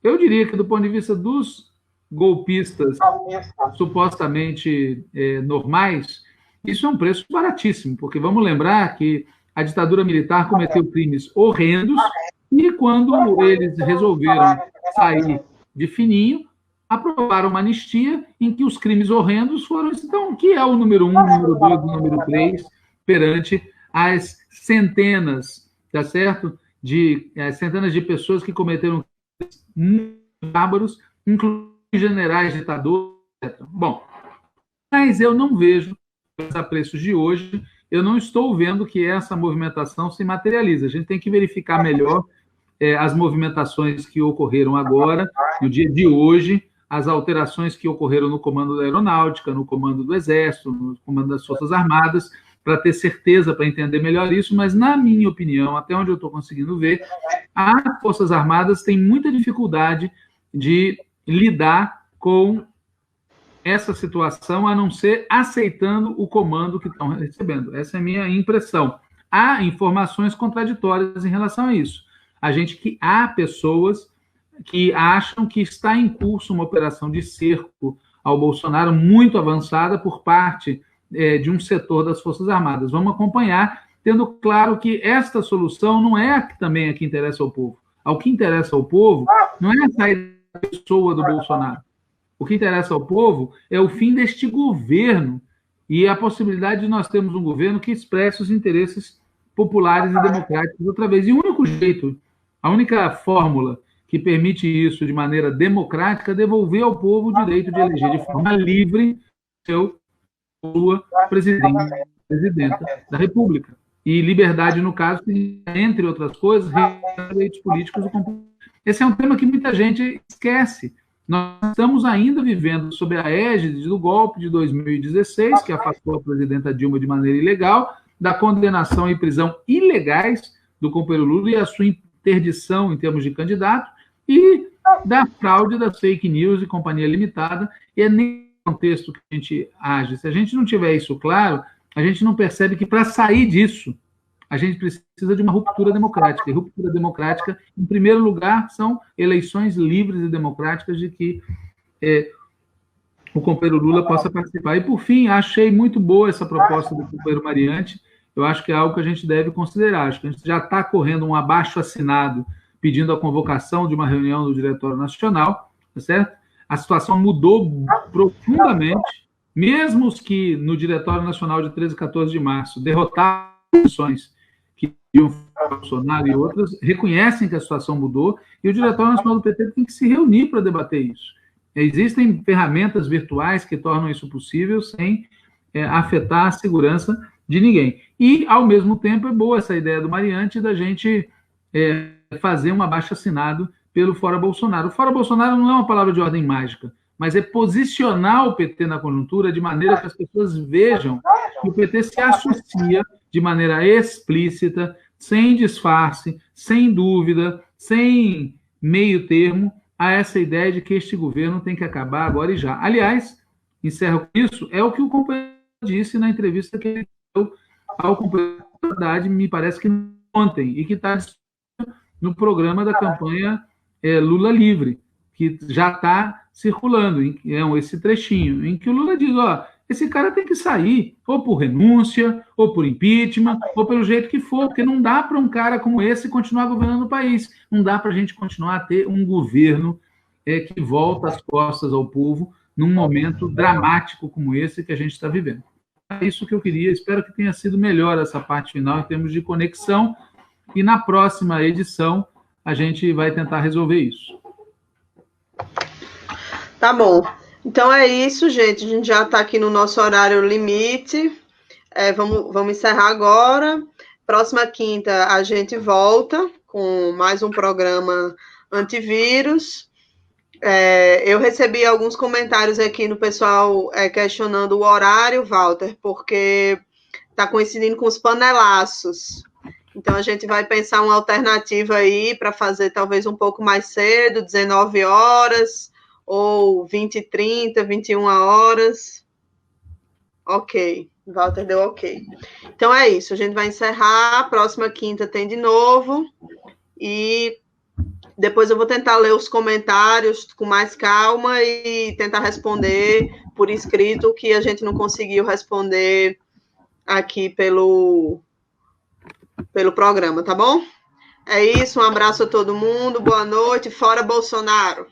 eu diria que do ponto de vista dos golpistas supostamente normais, isso é um preço baratíssimo, porque vamos lembrar que a ditadura militar cometeu crimes horrendos e quando eles resolveram sair de fininho, aprovaram uma anistia em que os crimes horrendos foram... Então, o que é o número 1, o número 2, o número 3 perante as centenas, tá certo? Centenas de pessoas que cometeram crimes muito bárbaros, inclusive generais, ditadores, etc. Bom, mas eu não vejo, a preços de hoje, eu não estou vendo que essa movimentação se materializa. A gente tem que verificar melhor as movimentações que ocorreram agora, no dia de hoje, as alterações que ocorreram no comando da Aeronáutica, no comando do Exército, no comando das Forças Armadas, para ter certeza, para entender melhor isso, mas, na minha opinião, até onde eu estou conseguindo ver, as Forças Armadas têm muita dificuldade de lidar com essa situação, a não ser aceitando o comando que estão recebendo. Essa é a minha impressão. Há informações contraditórias em relação a isso. Há pessoas que acham que está em curso uma operação de cerco ao Bolsonaro muito avançada por parte de um setor das Forças Armadas. Vamos acompanhar, tendo claro que esta solução não é também a que interessa ao povo. Ao que interessa ao povo não é a saída da pessoa do Bolsonaro. O que interessa ao povo é o fim deste governo e a possibilidade de nós termos um governo que expresse os interesses populares e democráticos outra vez. E o único jeito, a única fórmula que permite isso de maneira democrática, devolver ao povo o direito de eleger de forma livre seu presidenta da República. E liberdade, no caso, entre outras coisas, direitos políticos. Esse é um tema que muita gente esquece. Nós estamos ainda vivendo sob a égide do golpe de 2016, que afastou a presidenta Dilma de maneira ilegal, da condenação e prisão ilegais do companheiro Lula e a sua interdição em termos de candidato, e da fraude das fake news e companhia limitada. E é nesse contexto que a gente age. Se a gente não tiver isso claro, a gente não percebe que, para sair disso, a gente precisa de uma ruptura democrática. E ruptura democrática, em primeiro lugar, são eleições livres e democráticas de que o companheiro Lula possa participar. E, por fim, achei muito boa essa proposta do companheiro Mariante. Eu acho que é algo que a gente deve considerar. Acho que a gente já está correndo um abaixo-assinado pedindo a convocação de uma reunião do Diretório Nacional, tá certo? A situação mudou profundamente, mesmo os que no Diretório Nacional de 13 e 14 de março derrotaram as eleições que iam Bolsonaro e outras, reconhecem que a situação mudou, e o Diretório Nacional do PT tem que se reunir para debater isso. Existem ferramentas virtuais que tornam isso possível sem afetar a segurança de ninguém. E, ao mesmo tempo, é boa essa ideia do Mariante da gente fazer um abaixo-assinado pelo Fora Bolsonaro. O Fora Bolsonaro não é uma palavra de ordem mágica, mas é posicionar o PT na conjuntura de maneira que as pessoas vejam que o PT se associa de maneira explícita, sem disfarce, sem dúvida, sem meio termo, a essa ideia de que este governo tem que acabar agora e já. Aliás, encerro com isso, é o que o companheiro disse na entrevista que ele deu ao companheiro da verdade, me parece que ontem, e que está no programa da campanha Lula Livre, que já está circulando, esse trechinho, em que o Lula diz, esse cara tem que sair, ou por renúncia, ou por impeachment, ou pelo jeito que for, porque não dá para um cara como esse continuar governando o país, não dá para a gente continuar a ter um governo que volta as costas ao povo num momento dramático como esse que a gente está vivendo. É isso que eu queria, espero que tenha sido melhor essa parte final em termos de conexão, e na próxima edição a gente vai tentar resolver isso. Tá bom. Então é isso, gente. A gente já está aqui no nosso horário limite. Vamos encerrar agora. Próxima quinta a gente volta com mais um programa antivírus. Eu recebi alguns comentários aqui no pessoal questionando o horário, Walter, porque está coincidindo com os panelaços. Então, a gente vai pensar uma alternativa aí para fazer talvez um pouco mais cedo, 19 horas, ou 20h30, 21 horas. Ok, Walter deu ok. Então, é isso, a gente vai encerrar, próxima quinta tem de novo, e depois eu vou tentar ler os comentários com mais calma e tentar responder por escrito o que a gente não conseguiu responder aqui pelo programa, tá bom? É isso, um abraço a todo mundo, boa noite, fora Bolsonaro!